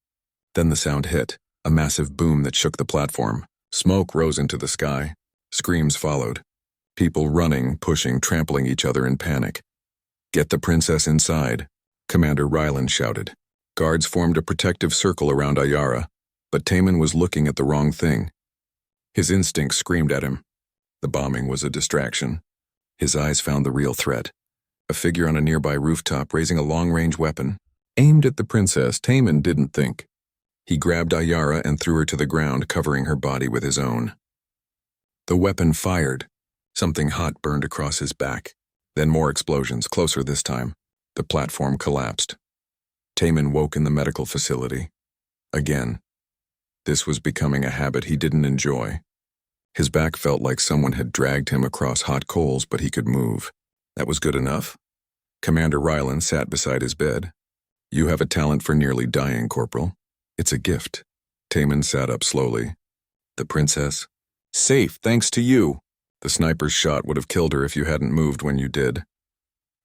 Then the sound hit, a massive boom that shook the platform. Smoke rose into the sky. Screams followed. People running, pushing, trampling each other in panic. Get the princess inside, Commander Ryland shouted. Guards formed a protective circle around Ayara, but Taman was looking at the wrong thing. His instincts screamed at him. The bombing was a distraction. His eyes found the real threat. A figure on a nearby rooftop raising a long-range weapon. Aimed at the princess, Taman didn't think. He grabbed Ayara and threw her to the ground, covering her body with his own. The weapon fired. Something hot burned across his back. Then more explosions, closer this time. The platform collapsed. Taman woke in the medical facility. Again. This was becoming a habit he didn't enjoy. His back felt like someone had dragged him across hot coals, but he could move. That was good enough. Commander Ryland sat beside his bed. You have a talent for nearly dying, Corporal. It's a gift. Taman sat up slowly. The princess? Safe, thanks to you. The sniper's shot would have killed her if you hadn't moved when you did.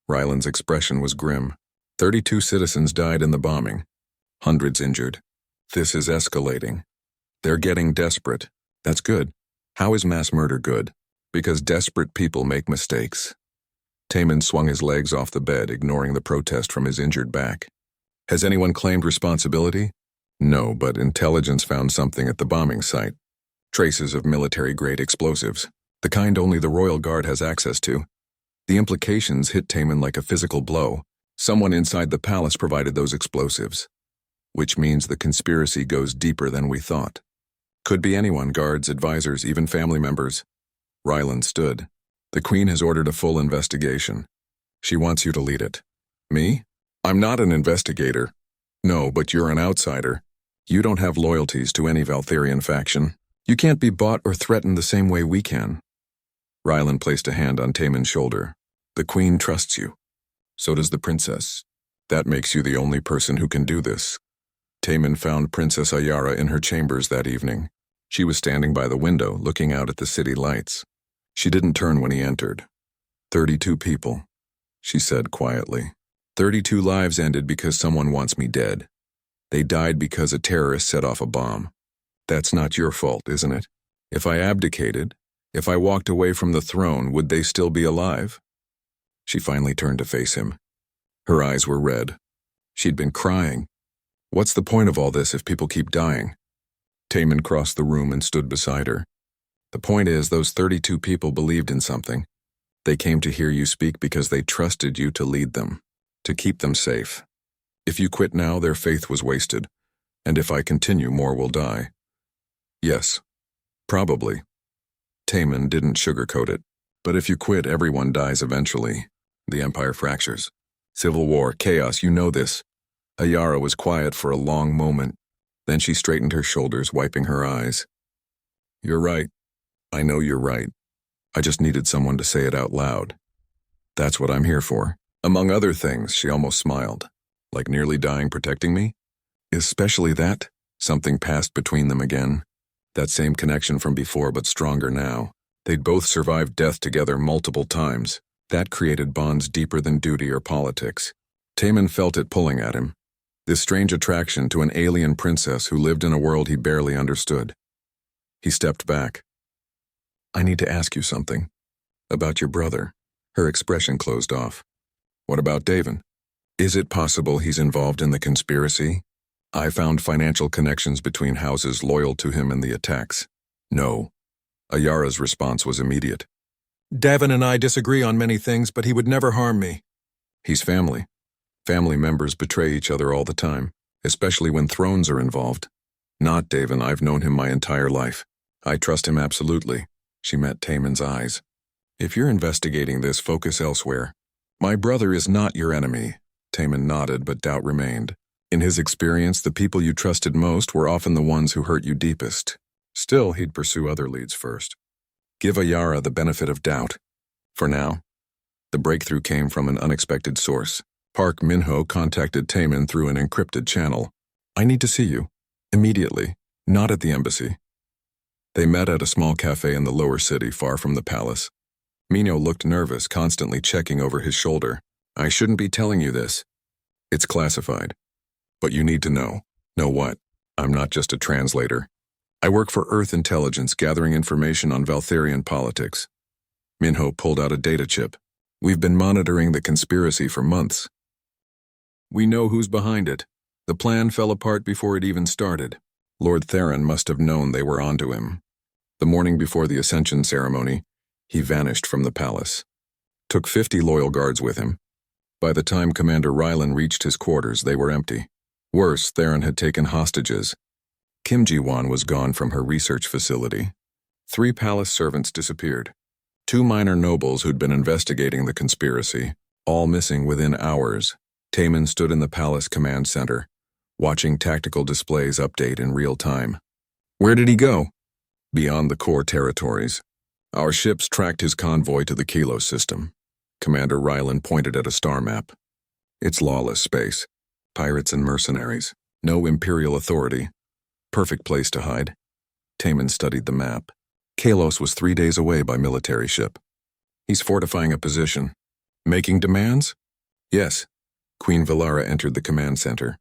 Ryland's expression was grim. 32 citizens died in the bombing. Hundreds injured. This is escalating. They're getting desperate. That's good. How is mass murder good? Because desperate people make mistakes. Taman swung his legs off the bed, ignoring the protest from his injured back. Has anyone claimed responsibility? No, but intelligence found something at the bombing site. Traces of military-grade explosives, the kind only the Royal Guard has access to. The implications hit Taman like a physical blow. Someone inside the palace provided those explosives. Which means the conspiracy goes deeper than we thought. Could be anyone, guards, advisors, even family members. Ryland stood. The Queen has ordered a full investigation. She wants you to lead it. Me? I'm not an investigator. No, but you're an outsider. You don't have loyalties to any Valtherian faction. You can't be bought or threatened the same way we can. Ryland placed a hand on Taman's shoulder. The Queen trusts you. So does the princess. That makes you the only person who can do this. Taman found Princess Ayara in her chambers that evening. She was standing by the window, looking out at the city lights. She didn't turn when he entered. 32 people, she said quietly. 32 lives ended because someone wants me dead. They died because a terrorist set off a bomb. That's not your fault, isn't it? If I abdicated, if I walked away from the throne, would they still be alive? She finally turned to face him. Her eyes were red. She'd been crying. What's the point of all this if people keep dying? Taman crossed the room and stood beside her. The point is, those 32 people believed in something. They came to hear you speak because they trusted you to lead them, to keep them safe. If you quit now, their faith was wasted. And if I continue, more will die. Yes, probably. Taman didn't sugarcoat it. But if you quit, everyone dies eventually. The Empire fractures. Civil war, chaos, you know this. Ayara was quiet for a long moment. Then she straightened her shoulders, wiping her eyes. You're right. I know you're right. I just needed someone to say it out loud. That's what I'm here for. Among other things, she almost smiled. Like nearly dying protecting me? Especially that. Something passed between them again. That same connection from before, but stronger now. They'd both survived death together multiple times. That created bonds deeper than duty or politics. Taman felt it pulling at him. This strange attraction to an alien princess who lived in a world he barely understood. He stepped back. I need to ask you something. About your brother. Her expression closed off. What about Davin? Is it possible he's involved in the conspiracy? I found financial connections between houses loyal to him in the attacks. No. Ayara's response was immediate. Davin and I disagree on many things, but he would never harm me. He's family. Family members betray each other all the time, especially when thrones are involved. Not Davin, I've known him my entire life. I trust him absolutely. She met Taman's eyes. If you're investigating this, focus elsewhere. My brother is not your enemy. Taman nodded, but doubt remained. In his experience, the people you trusted most were often the ones who hurt you deepest. Still, he'd pursue other leads first. Give Ayara the benefit of doubt. For now, the breakthrough came from an unexpected source. Park Minho contacted Taman through an encrypted channel. I need to see you. Immediately. Not at the embassy. They met at a small cafe in the lower city, far from the palace. Minho looked nervous, constantly checking over his shoulder. I shouldn't be telling you this. It's classified. But you need to know. Know what? I'm not just a translator. I work for Earth Intelligence, gathering information on Valtherian politics. Minho pulled out a data chip. We've been monitoring the conspiracy for months. We know who's behind it. The plan fell apart before it even started. Lord Theron must have known they were onto him. The morning before the Ascension ceremony, he vanished from the palace. Took 50 loyal guards with him. By the time Commander Ryland reached his quarters, they were empty. Worse, Theron had taken hostages. Kim Ji-won was gone from her research facility. 3 palace servants disappeared. 2 minor nobles who'd been investigating the conspiracy, all missing within hours. Taman stood in the palace command center, watching tactical displays update in real time. Where did he go? Beyond the core territories. Our ships tracked his convoy to the Kilo system. Commander Rylan pointed at a star map. It's lawless space. Pirates and mercenaries. No imperial authority. Perfect place to hide. Taman studied the map. Kalos was 3 days away by military ship. He's fortifying a position. Making demands? Yes. Queen Valara entered the command center.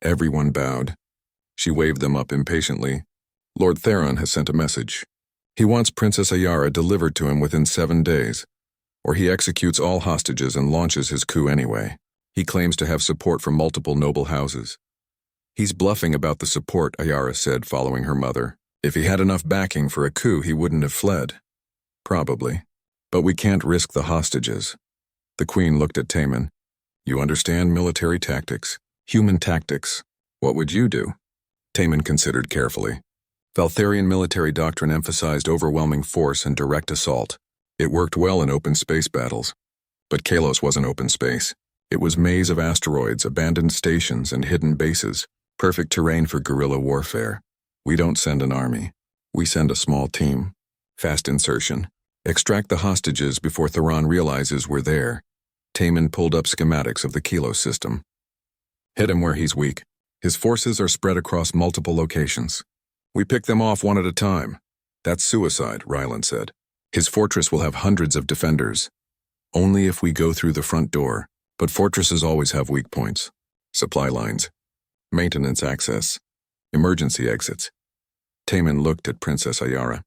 Everyone bowed. She waved them up impatiently. Lord Theron has sent a message. He wants Princess Ayara delivered to him within 7 days, or he executes all hostages and launches his coup anyway. He claims to have support from multiple noble houses. He's bluffing about the support, Ayara said, following her mother. If he had enough backing for a coup, he wouldn't have fled. Probably. But we can't risk the hostages. The Queen looked at Taman. You understand military tactics, human tactics. What would you do? Taman considered carefully. Valtharian military doctrine emphasized overwhelming force and direct assault. It worked well in open space battles. But Kalos wasn't open space. It was maze of asteroids, abandoned stations, and hidden bases. Perfect terrain for guerrilla warfare. We don't send an army. We send a small team. Fast insertion. Extract the hostages before Theron realizes we're there. Taman pulled up schematics of the Kilo system. Hit him where he's weak. His forces are spread across multiple locations. We pick them off one at a time. That's suicide, Ryland said. His fortress will have hundreds of defenders. Only if we go through the front door. But fortresses always have weak points. Supply lines. Maintenance access. Emergency exits. Taman looked at Princess Ayara.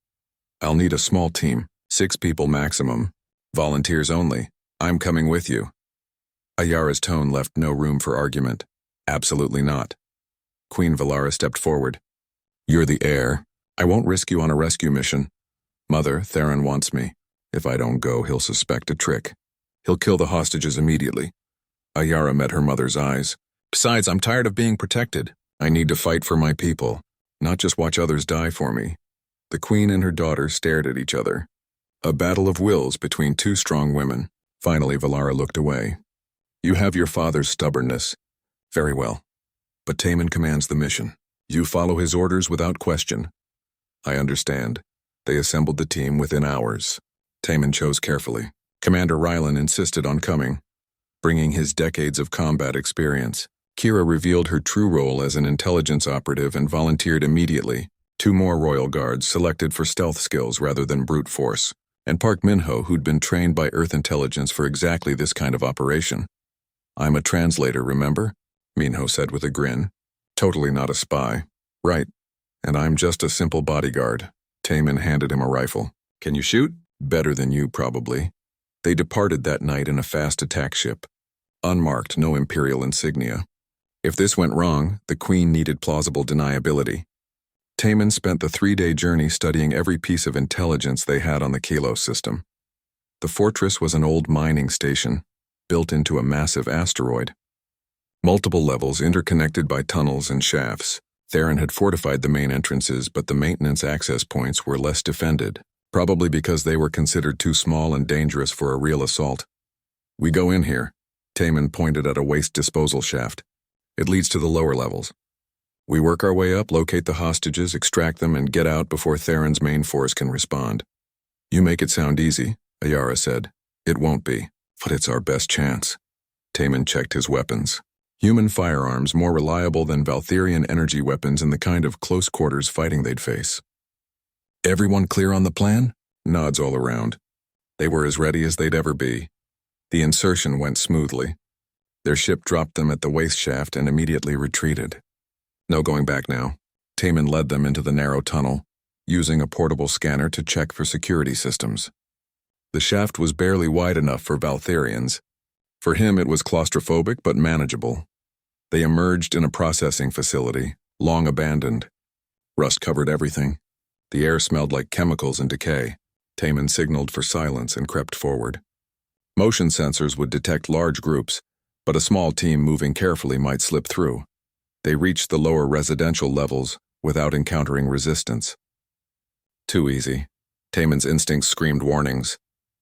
I'll need a small team, 6 people maximum. Volunteers only. I'm coming with you. Ayara's tone left no room for argument. Absolutely not. Queen Valara stepped forward. You're the heir. I won't risk you on a rescue mission. Mother, Theron wants me. If I don't go, he'll suspect a trick. He'll kill the hostages immediately. Ayara met her mother's eyes. Besides, I'm tired of being protected. I need to fight for my people, not just watch others die for me. The Queen and her daughter stared at each other. A battle of wills between 2 strong women. Finally, Valara looked away. You have your father's stubbornness. Very well. But Taman commands the mission. You follow his orders without question. I understand. They assembled the team within hours. Taman chose carefully. Commander Rylan insisted on coming, bringing his decades of combat experience. Kira revealed her true role as an intelligence operative and volunteered immediately. 2 more royal guards selected for stealth skills rather than brute force, and Park Minho, who'd been trained by Earth intelligence for exactly this kind of operation. I'm a translator, remember? Minho said with a grin. Totally not a spy. Right. And I'm just a simple bodyguard. Taman handed him a rifle. Can you shoot? Better than you, probably. They departed that night in a fast attack ship. Unmarked, no imperial insignia. If this went wrong, the Queen needed plausible deniability. Taman spent the 3-day journey studying every piece of intelligence they had on the Kilo system. The fortress was an old mining station, built into a massive asteroid. Multiple levels interconnected by tunnels and shafts. Theron had fortified the main entrances, but the maintenance access points were less defended, probably because they were considered too small and dangerous for a real assault. We go in here. Taman pointed at a waste disposal shaft. It leads to the lower levels. We work our way up, locate the hostages, extract them, and get out before Theron's main force can respond. You make it sound easy, Ayara said. It won't be, but it's our best chance. Taman checked his weapons. Human firearms more reliable than Valtharian energy weapons in the kind of close-quarters fighting they'd face. Everyone clear on the plan? Nods all around. They were as ready as they'd ever be. The insertion went smoothly. Their ship dropped them at the waste shaft and immediately retreated. No going back now. Taman led them into the narrow tunnel, using a portable scanner to check for security systems. The shaft was barely wide enough for Valtharians. For him, it was claustrophobic but manageable. They emerged in a processing facility, long abandoned. Rust covered everything. The air smelled like chemicals and decay. Taman signaled for silence and crept forward. Motion sensors would detect large groups, but a small team moving carefully might slip through. They reached the lower residential levels without encountering resistance. Too easy. Taman's instincts screamed warnings.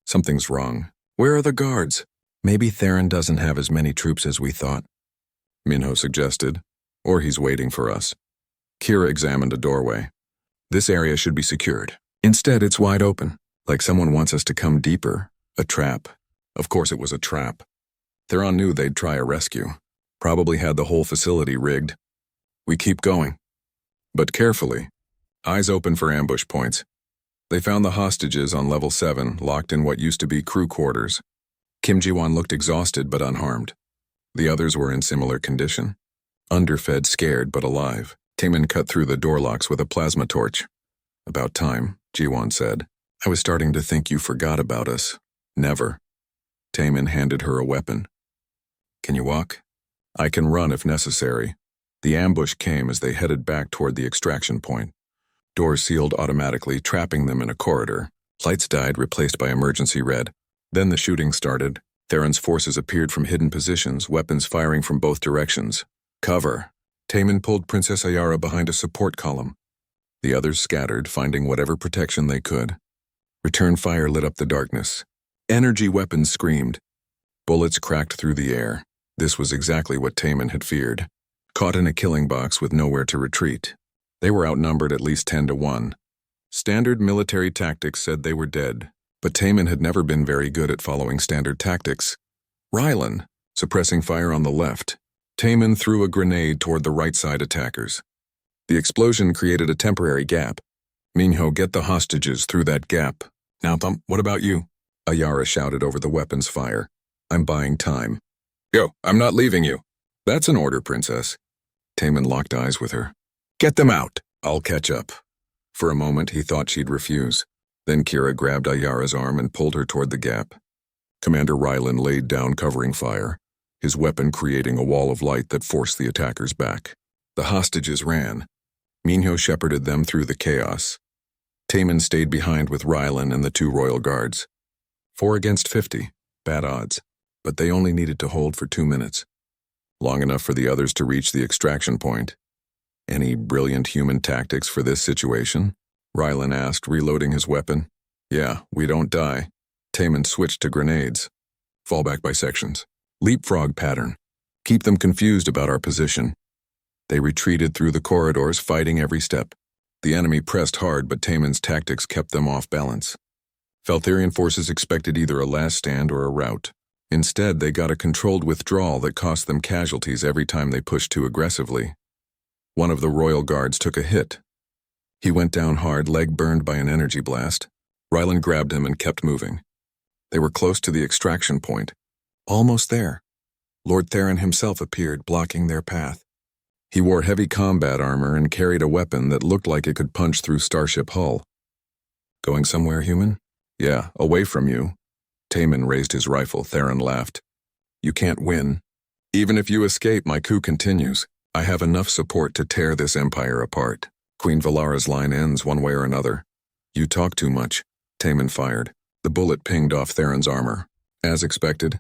Something's wrong. Where are the guards? Maybe Theron doesn't have as many troops as we thought, Minho suggested. Or he's waiting for us. Kira examined a doorway. This area should be secured. Instead, it's wide open, like someone wants us to come deeper. A trap. Of course it was a trap. Theron knew they'd try a rescue. Probably had the whole facility rigged. We keep going. But carefully. Eyes open for ambush points. They found the hostages on level 7, locked in what used to be crew quarters. Kim Ji-won looked exhausted but unharmed. The others were in similar condition. Underfed, scared, but alive. Taemin cut through the door locks with a plasma torch. About time, Ji-won said. I was starting to think you forgot about us. Never. Taemin handed her a weapon. Can you walk? I can run if necessary. The ambush came as they headed back toward the extraction point. Doors sealed automatically, trapping them in a corridor. Lights died, replaced by emergency red. Then the shooting started. Theron's forces appeared from hidden positions, weapons firing from both directions. Cover. Taemin pulled Princess Ayara behind a support column. The others scattered, finding whatever protection they could. Return fire lit up the darkness. Energy weapons screamed. Bullets cracked through the air. This was exactly what Taemin had feared. Caught in a killing box with nowhere to retreat. They were outnumbered at least 10-1. Standard military tactics said they were dead, but Taemin had never been very good at following standard tactics. Rylan, suppressing fire on the left. Taemin threw a grenade toward the right side attackers. The explosion created a temporary gap. Minho, get the hostages through that gap. Now, Thump, what about you? Ayara shouted over the weapon's fire. I'm buying time. Yo, I'm not leaving you. That's an order, Princess. Taemin locked eyes with her. Get them out. I'll catch up. For a moment, he thought she'd refuse. Then Kira grabbed Ayara's arm and pulled her toward the gap. Commander Rylan laid down covering fire, his weapon creating a wall of light that forced the attackers back. The hostages ran. Minho shepherded them through the chaos. Taemin stayed behind with Rylan and the 2 royal guards. 4 against 50. Bad odds. But they only needed to hold for 2 minutes. Long enough for the others to reach the extraction point. Any brilliant human tactics for this situation? Rylan asked, reloading his weapon. Yeah, we don't die. Taemin switched to grenades. Fall back by sections. Leapfrog pattern. Keep them confused about our position. They retreated through the corridors, fighting every step. The enemy pressed hard, but Taemin's tactics kept them off balance. Faltherian forces expected either a last stand or a rout. Instead, they got a controlled withdrawal that cost them casualties every time they pushed too aggressively. One of the royal guards took a hit. He went down hard, leg burned by an energy blast. Rylan grabbed him and kept moving. They were close to the extraction point. Almost there. Lord Theron himself appeared, blocking their path. He wore heavy combat armor and carried a weapon that looked like it could punch through starship hull. Going somewhere, human? Yeah, away from you. Taemin raised his rifle. Theron laughed. You can't win. Even if you escape, my coup continues. I have enough support to tear this empire apart. Queen Valara's line ends one way or another. You talk too much. Taemin fired. The bullet pinged off Theron's armor. As expected.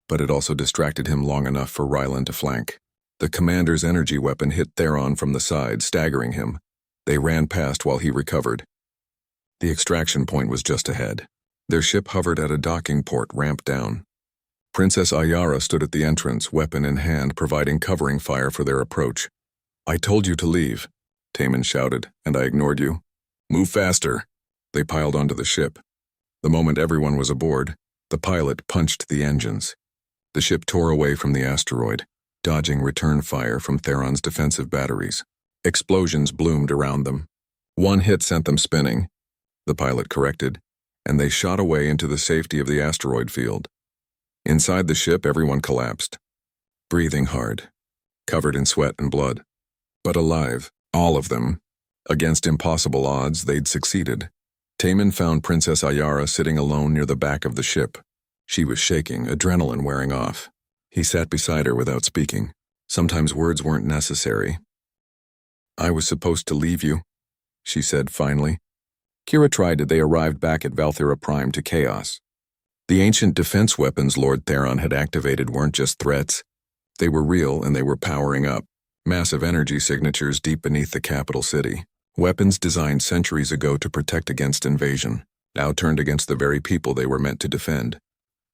But it also distracted him long enough for Rylan to flank. The commander's energy weapon hit Theron from the side, staggering him. They ran past while he recovered. The extraction point was just ahead. Their ship hovered at a docking port, ramped down. Princess Ayara stood at the entrance, weapon in hand, providing covering fire for their approach. I told you to leave, Taemin shouted, and I ignored you. Move faster. They piled onto the ship. The moment everyone was aboard, the pilot punched the engines. The ship tore away from the asteroid, dodging return fire from Theron's defensive batteries. Explosions bloomed around them. One hit sent them spinning. The pilot corrected, and they shot away into the safety of the asteroid field. Inside the ship, everyone collapsed, breathing hard, covered in sweat and blood. But alive, all of them. Against impossible odds, they'd succeeded. Taemin found Princess Ayara sitting alone near the back of the ship. She was shaking, adrenaline wearing off. He sat beside her without speaking. Sometimes words weren't necessary. I was supposed to leave you, she said finally. Kira tried as they arrived back at Valthera Prime to chaos. The ancient defense weapons Lord Theron had activated weren't just threats. They were real and they were powering up. Massive energy signatures deep beneath the capital city. Weapons designed centuries ago to protect against invasion, now turned against the very people they were meant to defend.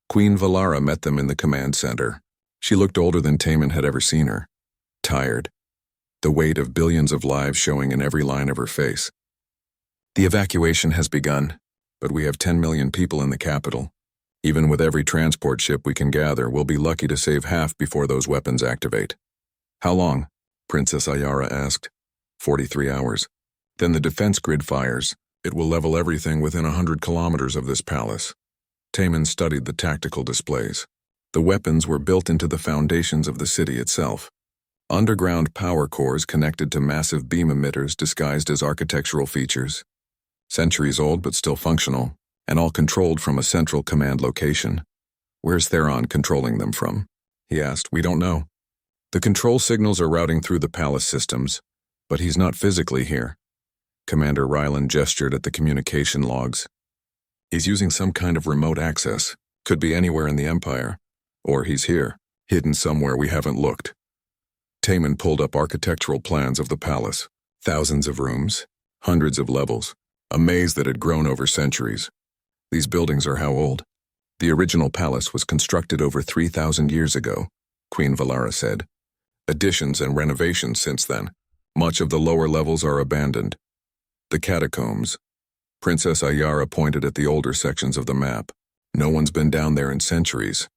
Queen Valara met them in the command center. She looked older than Taemin had ever seen her. Tired. the weight of billions of lives showing in every line of her face. The evacuation has begun, but we have 10 million people in the capital. Even with every transport ship we can gather, we'll be lucky to save half before those weapons activate. How long? Princess Ayara asked. 43 hours. Then the defense grid fires. It will level everything within 100 kilometers of this palace. Taman studied the tactical displays. The weapons were built into the foundations of the city itself. Underground power cores connected to massive beam emitters disguised as architectural features. Centuries old but still functional, and all controlled from a central command location. Where's Theron controlling them from? He asked. We don't know. The control signals are routing through the palace systems, but he's not physically here. Commander Ryland gestured at the communication logs. He's using some kind of remote access. Could be anywhere in the Empire. Or he's here, hidden somewhere we haven't looked. Taman pulled up architectural plans of the palace. Thousands of rooms, hundreds of levels, a maze that had grown over centuries. These buildings are how old? The original palace was constructed over 3,000 years ago, Queen Valara said. Additions and renovations since then. Much of the lower levels are abandoned. The catacombs. Princess Ayara pointed at the older sections of the map. No one's been down there in centuries.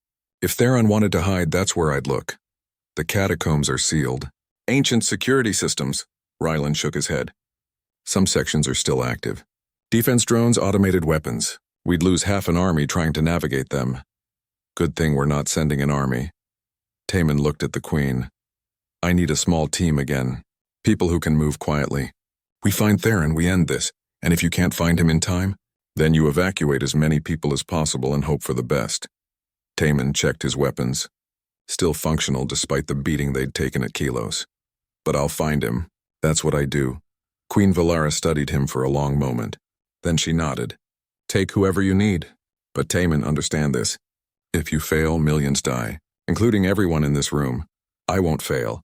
If Theron wanted to hide, that's where I'd look. The catacombs are sealed. Ancient security systems. Ryland shook his head. Some sections are still active. Defense drones, automated weapons. We'd lose half an army trying to navigate them. Good thing we're not sending an army. Taman looked at the Queen. I need a small team again. People who can move quietly. We find Theron, we end this. And if you can't find him in time, then you evacuate as many people as possible and hope for the best. Taman checked his weapons. Still functional despite the beating they'd taken at Kilos. But I'll find him. That's what I do. Queen Valara studied him for a long moment. Then she nodded. Take whoever you need. But Taman, understand this. If you fail, millions die, including everyone in this room. I won't fail.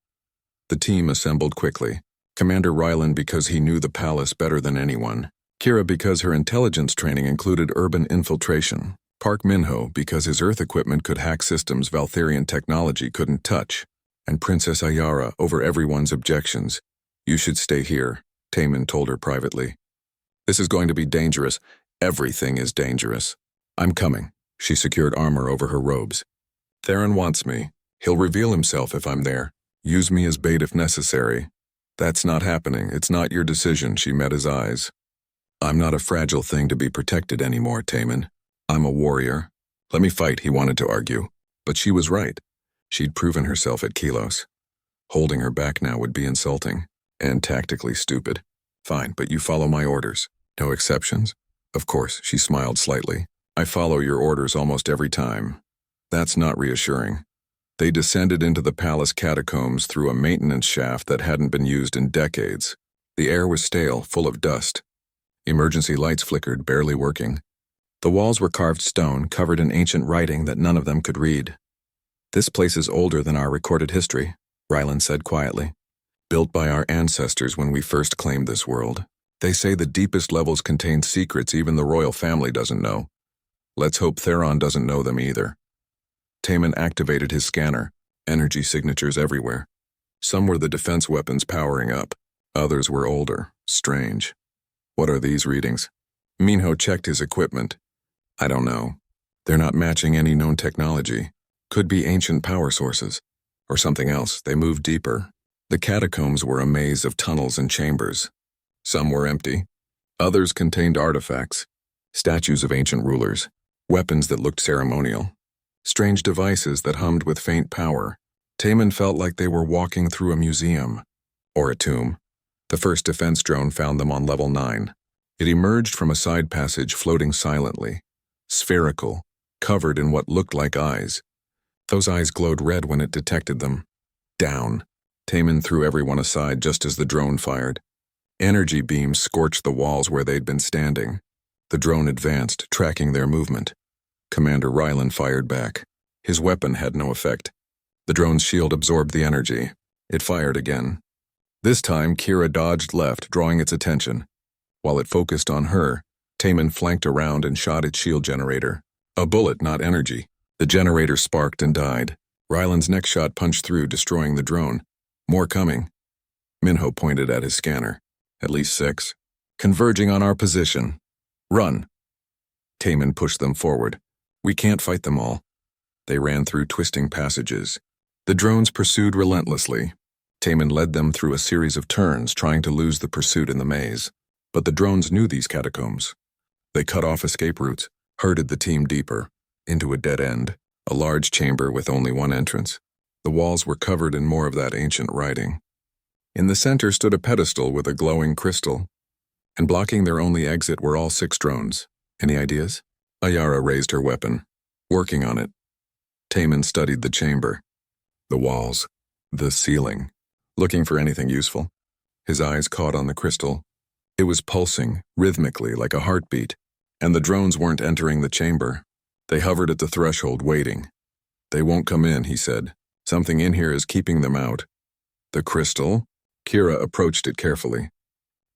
The team assembled quickly. Commander Ryland because he knew the palace better than anyone. Kira because her intelligence training included urban infiltration. Park Minho because his Earth equipment could hack systems Valtherian technology couldn't touch. And Princess Ayara over everyone's objections. You should stay here, Taman told her privately. This is going to be dangerous. Everything is dangerous. I'm coming. She secured armor over her robes. Theron wants me. He'll reveal himself if I'm there. Use me as bait if necessary. That's not happening. It's not your decision, she met his eyes. I'm not a fragile thing to be protected anymore, Taman. I'm a warrior. Let me fight, he wanted to argue. But she was right. She'd proven herself at Kilos. Holding her back now would be insulting. And tactically stupid. Fine, but you follow my orders. No exceptions? Of course, she smiled slightly. I follow your orders almost every time. That's not reassuring. They descended into the palace catacombs through a maintenance shaft that hadn't been used in decades. The air was stale, full of dust. Emergency lights flickered, barely working. The walls were carved stone, covered in ancient writing that none of them could read. This place is older than our recorded history, Ryland said quietly. Built by our ancestors when we first claimed this world. They say the deepest levels contain secrets even the royal family doesn't know. Let's hope Theron doesn't know them either. Taman activated his scanner, energy signatures everywhere. Some were the defense weapons powering up. Others were older, strange. What are these readings? Minho checked his equipment. I don't know. They're not matching any known technology. Could be ancient power sources. Or something else. They moved deeper. The catacombs were a maze of tunnels and chambers. Some were empty. Others contained artifacts. Statues of ancient rulers. Weapons that looked ceremonial. Strange devices that hummed with faint power. Taman felt like they were walking through a museum. Or a tomb. The first defense drone found them on level 9. It emerged from a side passage floating silently. Spherical, covered in what looked like eyes. Those eyes glowed red when it detected them. Down. Taman threw everyone aside just as the drone fired. Energy beams scorched the walls where they'd been standing. The drone advanced, tracking their movement. Commander Ryland fired back. His weapon had no effect. The drone's shield absorbed the energy. It fired again. This time, Kira dodged left, drawing its attention. While it focused on her, Taman flanked around and shot its shield generator. A bullet, not energy. The generator sparked and died. Ryland's next shot punched through, destroying the drone. More coming. Minho pointed at his scanner. At least 6. Converging on our position. Run. Taman pushed them forward. We can't fight them all. They ran through twisting passages. The drones pursued relentlessly. Taman led them through a series of turns, trying to lose the pursuit in the maze. But the drones knew these catacombs. They cut off escape routes, herded the team deeper, into a dead end, a large chamber with only one entrance. The walls were covered in more of that ancient writing. In the center stood a pedestal with a glowing crystal, and blocking their only exit were all 6 drones. Any ideas? Ayara raised her weapon. Working on it. Taman studied the chamber, the walls, the ceiling, looking for anything useful. His eyes caught on the crystal. It was pulsing, rhythmically, like a heartbeat, and the drones weren't entering the chamber. They hovered at the threshold, waiting. They won't come in, he said. Something in here is keeping them out. The crystal? Kira approached it carefully.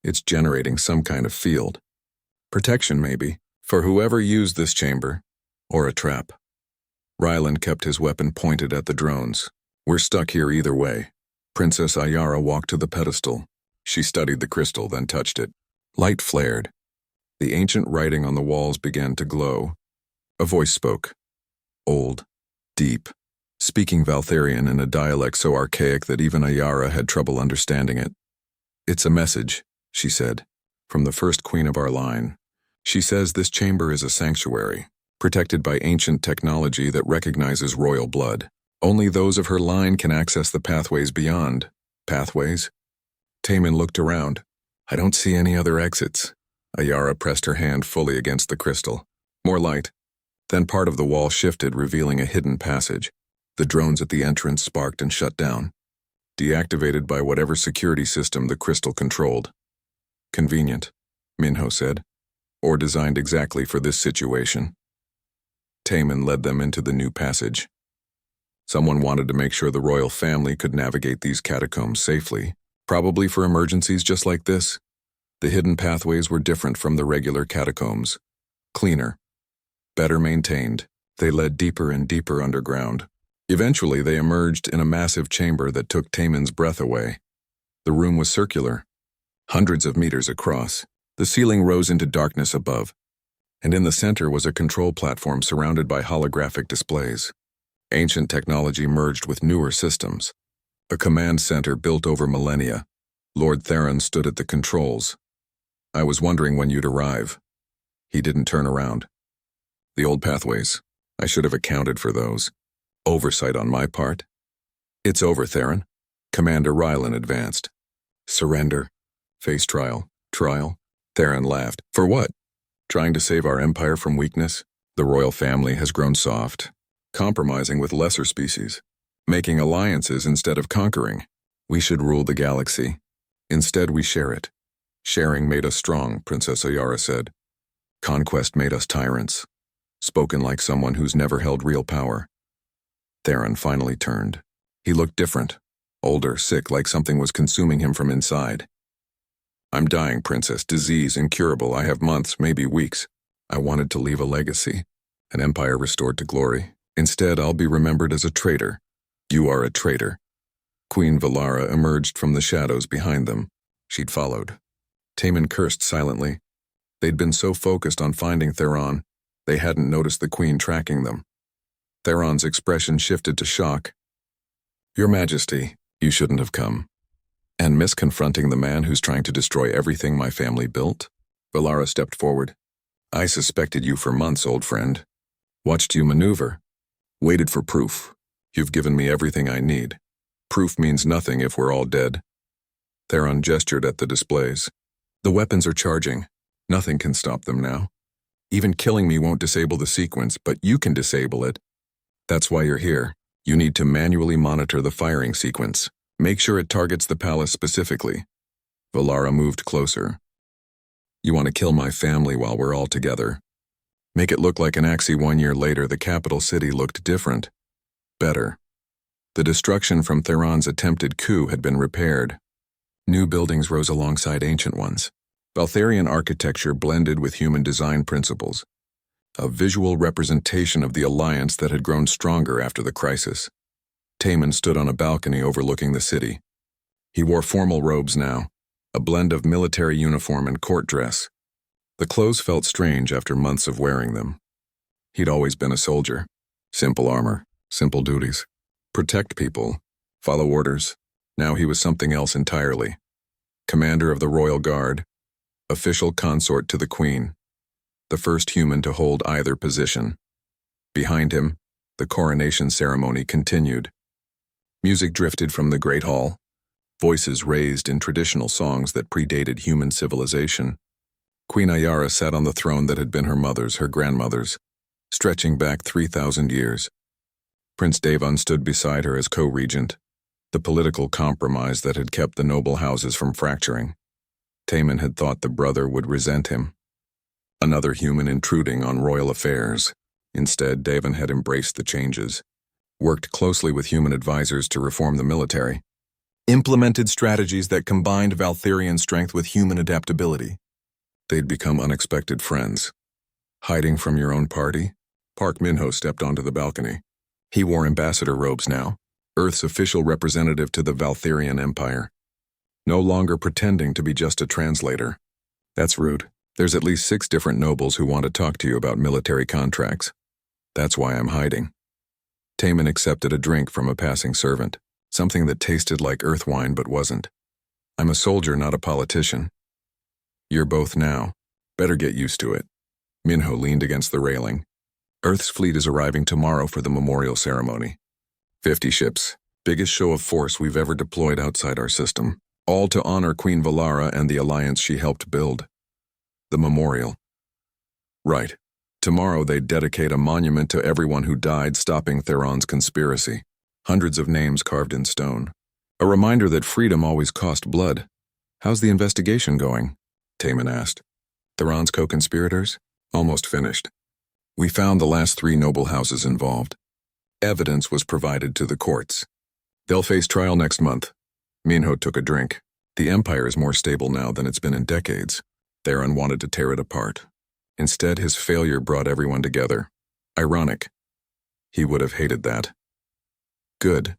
It's generating some kind of field. Protection, maybe, for whoever used this chamber, or a trap. Ryland kept his weapon pointed at the drones. We're stuck here either way. Princess Ayara walked to the pedestal. She studied the crystal, then touched it. Light flared. The ancient writing on the walls began to glow. A voice spoke. Old, deep, speaking Valtharian in a dialect so archaic that even Ayara had trouble understanding it. It's a message, she said, from the first queen of our line. She says this chamber is a sanctuary, protected by ancient technology that recognizes royal blood. Only those of her line can access the pathways beyond. Pathways? Taman looked around. I don't see any other exits. Ayara pressed her hand fully against the crystal. More light. Then part of the wall shifted, revealing a hidden passage. The drones at the entrance sparked and shut down, deactivated by whatever security system the crystal controlled. Convenient, Minho said, or designed exactly for this situation. Taman led them into the new passage. Someone wanted to make sure the royal family could navigate these catacombs safely, probably for emergencies just like this. The hidden pathways were different from the regular catacombs. Cleaner, better maintained. They led deeper and deeper underground. Eventually, they emerged in a massive chamber that took Taman's breath away. The room was circular, hundreds of meters across. The ceiling rose into darkness above, and in the center was a control platform surrounded by holographic displays. Ancient technology merged with newer systems. A command center built over millennia. Lord Theron stood at the controls. I was wondering when you'd arrive. He didn't turn around. The old pathways. I should have accounted for those. Oversight on my part. It's over, Theron. Commander Rylan advanced. Surrender. Face trial. Trial? Theron laughed. For what? Trying to save our empire from weakness? The royal family has grown soft, compromising with lesser species, making alliances instead of conquering. We should rule the galaxy. Instead, we share it. Sharing made us strong, Princess Ayara said. Conquest made us tyrants. Spoken like someone who's never held real power. Theron finally turned. He looked different, older, sick, like something was consuming him from inside. I'm dying, Princess. Disease, incurable. I have months, maybe weeks. I wanted to leave a legacy, an empire restored to glory. Instead, I'll be remembered as a traitor. You are a traitor. Queen Valara emerged from the shadows behind them. She'd followed. Taman cursed silently. They'd been so focused on finding Theron, they hadn't noticed the queen tracking them. Theron's expression shifted to shock. Your Majesty, you shouldn't have come. And miss confronting the man who's trying to destroy everything my family built? Valara stepped forward. I suspected you for months, old friend. Watched you maneuver. Waited for proof. You've given me everything I need. Proof means nothing if we're all dead. Theron gestured at the displays. The weapons are charging. Nothing can stop them now. Even killing me won't disable the sequence, but you can disable it. That's why you're here. You need to manually monitor the firing sequence. Make sure it targets the palace specifically. Valara moved closer. You want to kill my family while we're all together. Make it look like an Axie 1 year later the capital city looked different. Better. The destruction from Theron's attempted coup had been repaired. New buildings rose alongside ancient ones. Valtharian architecture blended with human design principles. A visual representation of the alliance that had grown stronger after the crisis. Taman stood on a balcony overlooking the city. He wore formal robes now, a blend of military uniform and court dress. The clothes felt strange after months of wearing them. He'd always been a soldier. Simple armor, simple duties. Protect people, follow orders. Now he was something else entirely. Commander of the Royal Guard, official consort to the Queen, the first human to hold either position. Behind him, the coronation ceremony continued. Music drifted from the Great Hall, voices raised in traditional songs that predated human civilization. Queen Ayara sat on the throne that had been her mother's, her grandmother's, stretching back 3,000 years. Prince Devon stood beside her as co-regent, the political compromise that had kept the noble houses from fracturing. Taman had thought the brother would resent him. Another human intruding on royal affairs. Instead, Devon had embraced the changes, worked closely with human advisors to reform the military, implemented strategies that combined Valtherian strength with human adaptability. They'd become unexpected friends. Hiding from your own party? Park Minho stepped onto the balcony. He wore ambassador robes now, Earth's official representative to the Valtherian Empire. No longer pretending to be just a translator. That's rude. There's at least 6 different nobles who want to talk to you about military contracts. That's why I'm hiding. Taman accepted a drink from a passing servant, something that tasted like earth wine but wasn't. I'm a soldier, not a politician. You're both now. Better get used to it. Minho leaned against the railing. Earth's fleet is arriving tomorrow for the memorial ceremony. 50 ships, biggest show of force we've ever deployed outside our system, all to honor Queen Valara and the alliance she helped build. The memorial. Right. Tomorrow they dedicate a monument to everyone who died stopping Theron's conspiracy. Hundreds of names carved in stone. A reminder that freedom always cost blood. How's the investigation going? Taman asked. Theron's co-conspirators? Almost finished. We found the last 3 noble houses involved. Evidence was provided to the courts. They'll face trial next month. Minho took a drink. The Empire is more stable now than it's been in decades. Theron wanted to tear it apart. Instead, his failure brought everyone together. Ironic. He would have hated that. Good.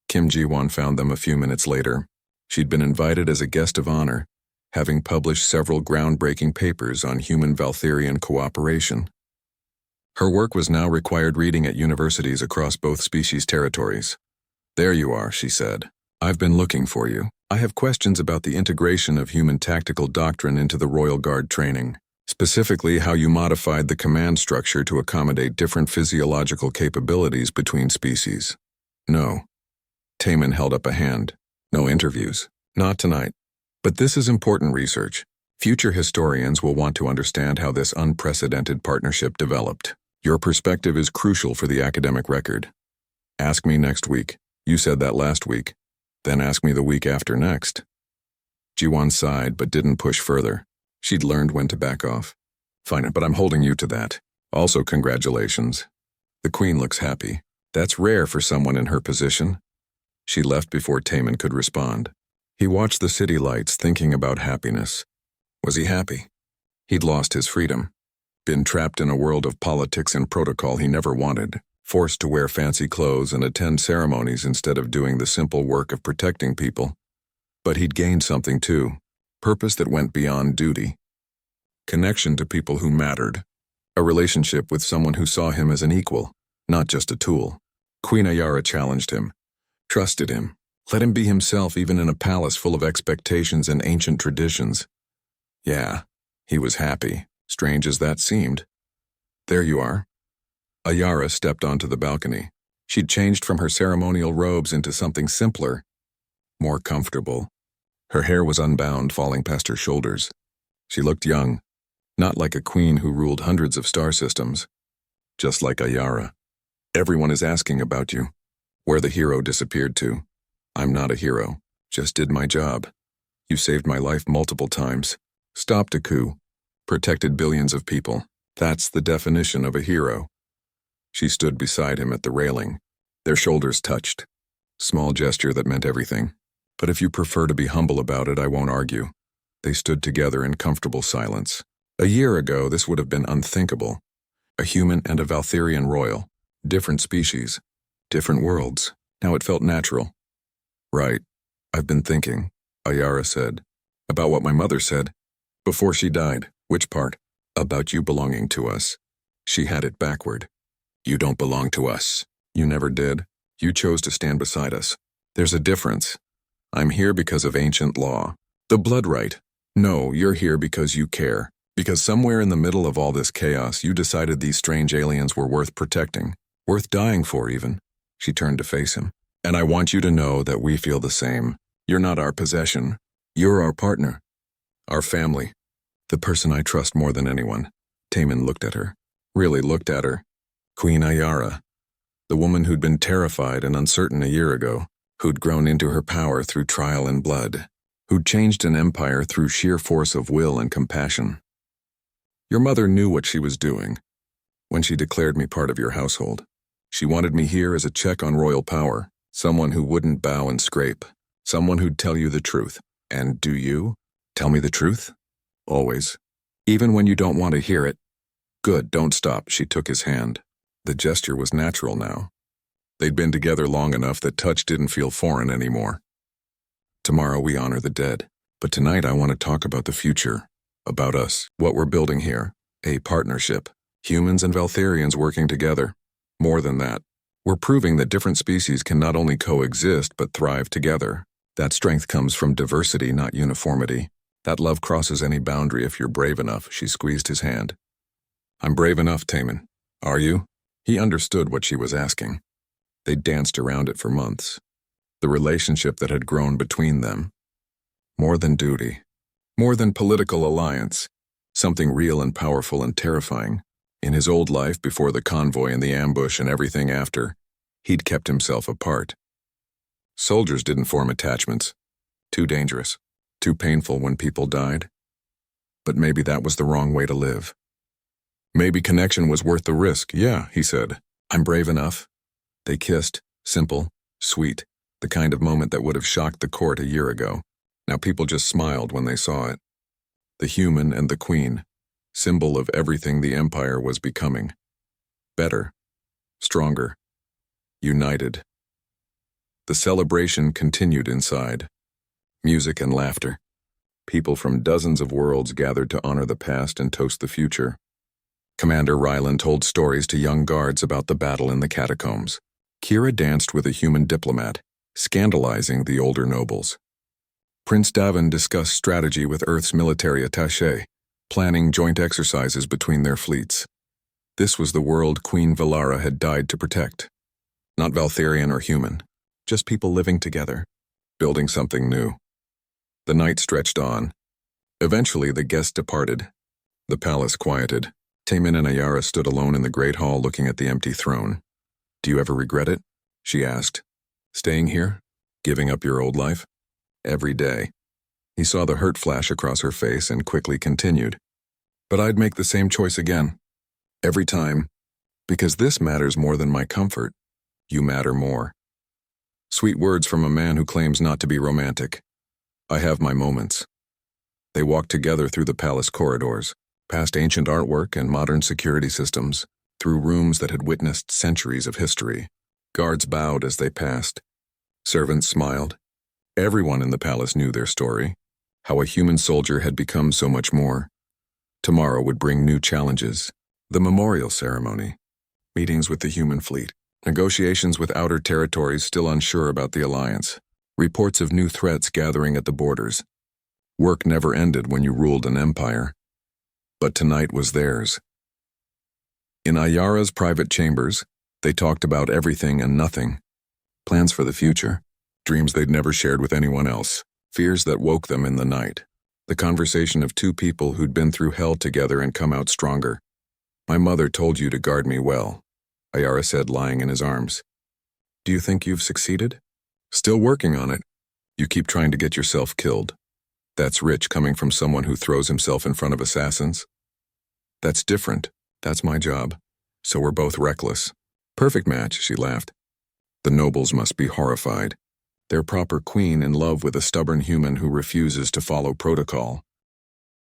Kim Ji-won found them a few minutes later. She'd been invited as a guest of honor, having published several groundbreaking papers on human-Valtherian cooperation. Her work was now required reading at universities across both species' territories. There you are, she said. I've been looking for you. I have questions about the integration of human tactical doctrine into the Royal Guard training, specifically how you modified the command structure to accommodate different physiological capabilities between species. No. Taman held up a hand. No interviews. Not tonight. But this is important research. Future historians will want to understand how this unprecedented partnership developed. Your perspective is crucial for the academic record. Ask me next week. You said that last week. Then ask me the week after next. Ji-won sighed but didn't push further. She'd learned when to back off. Fine, but I'm holding you to that. Also, congratulations. The Queen looks happy. That's rare for someone in her position. She left before Taman could respond. He watched the city lights, thinking about happiness. Was he happy? He'd lost his freedom. Been trapped in a world of politics and protocol he never wanted, forced to wear fancy clothes and attend ceremonies instead of doing the simple work of protecting people. But he'd gained something too, purpose that went beyond duty. Connection to people who mattered. A relationship with someone who saw him as an equal, not just a tool. Queen Ayara challenged him, trusted him, let him be himself even in a palace full of expectations and ancient traditions. Yeah, he was happy, strange as that seemed. There you are. Ayara stepped onto the balcony. She'd changed from her ceremonial robes into something simpler, more comfortable. Her hair was unbound, falling past her shoulders. She looked young, not like a queen who ruled hundreds of star systems, just like Ayara. Everyone is asking about you, where the hero disappeared to. I'm not a hero, just did my job. You saved my life multiple times, stopped a coup, protected billions of people. That's the definition of a hero. She stood beside him at the railing. Their shoulders touched. Small gesture that meant everything. But if you prefer to be humble about it, I won't argue. They stood together in comfortable silence. A year ago, this would have been unthinkable. A human and a Valtherian royal. Different species. Different worlds. Now it felt natural. Right. I've been thinking, Ayara said, about what my mother said. Before she died. Which part? About you belonging to us. She had it backward. You don't belong to us. You never did. You chose to stand beside us. There's a difference. I'm here because of ancient law. The blood right. No, you're here because you care. Because somewhere in the middle of all this chaos, you decided these strange aliens were worth protecting. Worth dying for, even. She turned to face him. And I want you to know that we feel the same. You're not our possession. You're our partner. Our family. The person I trust more than anyone. Taman looked at her. Really looked at her. Queen Ayara. The woman who'd been terrified and uncertain a year ago. Who'd grown into her power through trial and blood. Who'd changed an empire through sheer force of will and compassion. Your mother knew what she was doing when she declared me part of your household. She wanted me here as a check on royal power, someone who wouldn't bow and scrape, someone who'd tell you the truth. And do you? Tell me the truth? Always. Even when you don't want to hear it. Good, don't stop. She took his hand. The gesture was natural now. They'd been together long enough that touch didn't feel foreign anymore. Tomorrow we honor the dead, but tonight I want to talk about the future. About us, what we're building here, a partnership, humans and Valtharians working together. More than that, we're proving that different species can not only coexist but thrive together. That strength comes from diversity, not uniformity. That love crosses any boundary if you're brave enough. She squeezed his hand. I'm brave enough, Taman. Are you? He understood what she was asking. They danced around it for months. The relationship that had grown between them. More than duty. More than political alliance, something real and powerful and terrifying. In his old life, before the convoy and the ambush and everything after, he'd kept himself apart. Soldiers didn't form attachments. Too dangerous, too painful when people died. But maybe that was the wrong way to live. Maybe connection was worth the risk. Yeah, he said. I'm brave enough. They kissed, simple, sweet, the kind of moment that would have shocked the court a year ago. Now people just smiled when they saw it. The human and the queen, symbol of everything the empire was becoming. Better, stronger, united. The celebration continued inside. Music and laughter. People from dozens of worlds gathered to honor the past and toast the future. Commander Ryland told stories to young guards about the battle in the catacombs. Kira danced with a human diplomat, scandalizing the older nobles. Prince Davin discussed strategy with Earth's military attaché, planning joint exercises between their fleets. This was the world Queen Valara had died to protect. Not Valtharian or human, just people living together, building something new. The night stretched on. Eventually the guests departed. The palace quieted. Taman and Ayara stood alone in the great hall looking at the empty throne. Do you ever regret it? She asked. Staying here? Giving up your old life? Every day. He saw the hurt flash across her face and quickly continued. But I'd make the same choice again. Every time. Because this matters more than my comfort. You matter more. Sweet words from a man who claims not to be romantic. I have my moments. They walked together through the palace corridors, past ancient artwork and modern security systems, through rooms that had witnessed centuries of history. Guards bowed as they passed. Servants smiled. Everyone in the palace knew their story, how a human soldier had become so much more. Tomorrow would bring new challenges. The memorial ceremony, meetings with the human fleet, negotiations with outer territories still unsure about the alliance, reports of new threats gathering at the borders. Work never ended when you ruled an empire. But tonight was theirs. In Ayara's private chambers, they talked about everything and nothing. Plans for the future. Dreams they'd never shared with anyone else, fears that woke them in the night. The conversation of two people who'd been through hell together and come out stronger. My mother told you to guard me well, Ayara said, lying in his arms. Do you think you've succeeded? Still working on it. You keep trying to get yourself killed. That's rich coming from someone who throws himself in front of assassins. That's different. That's my job. So we're both reckless. Perfect match, she laughed. The nobles must be horrified. Their proper queen in love with a stubborn human who refuses to follow protocol.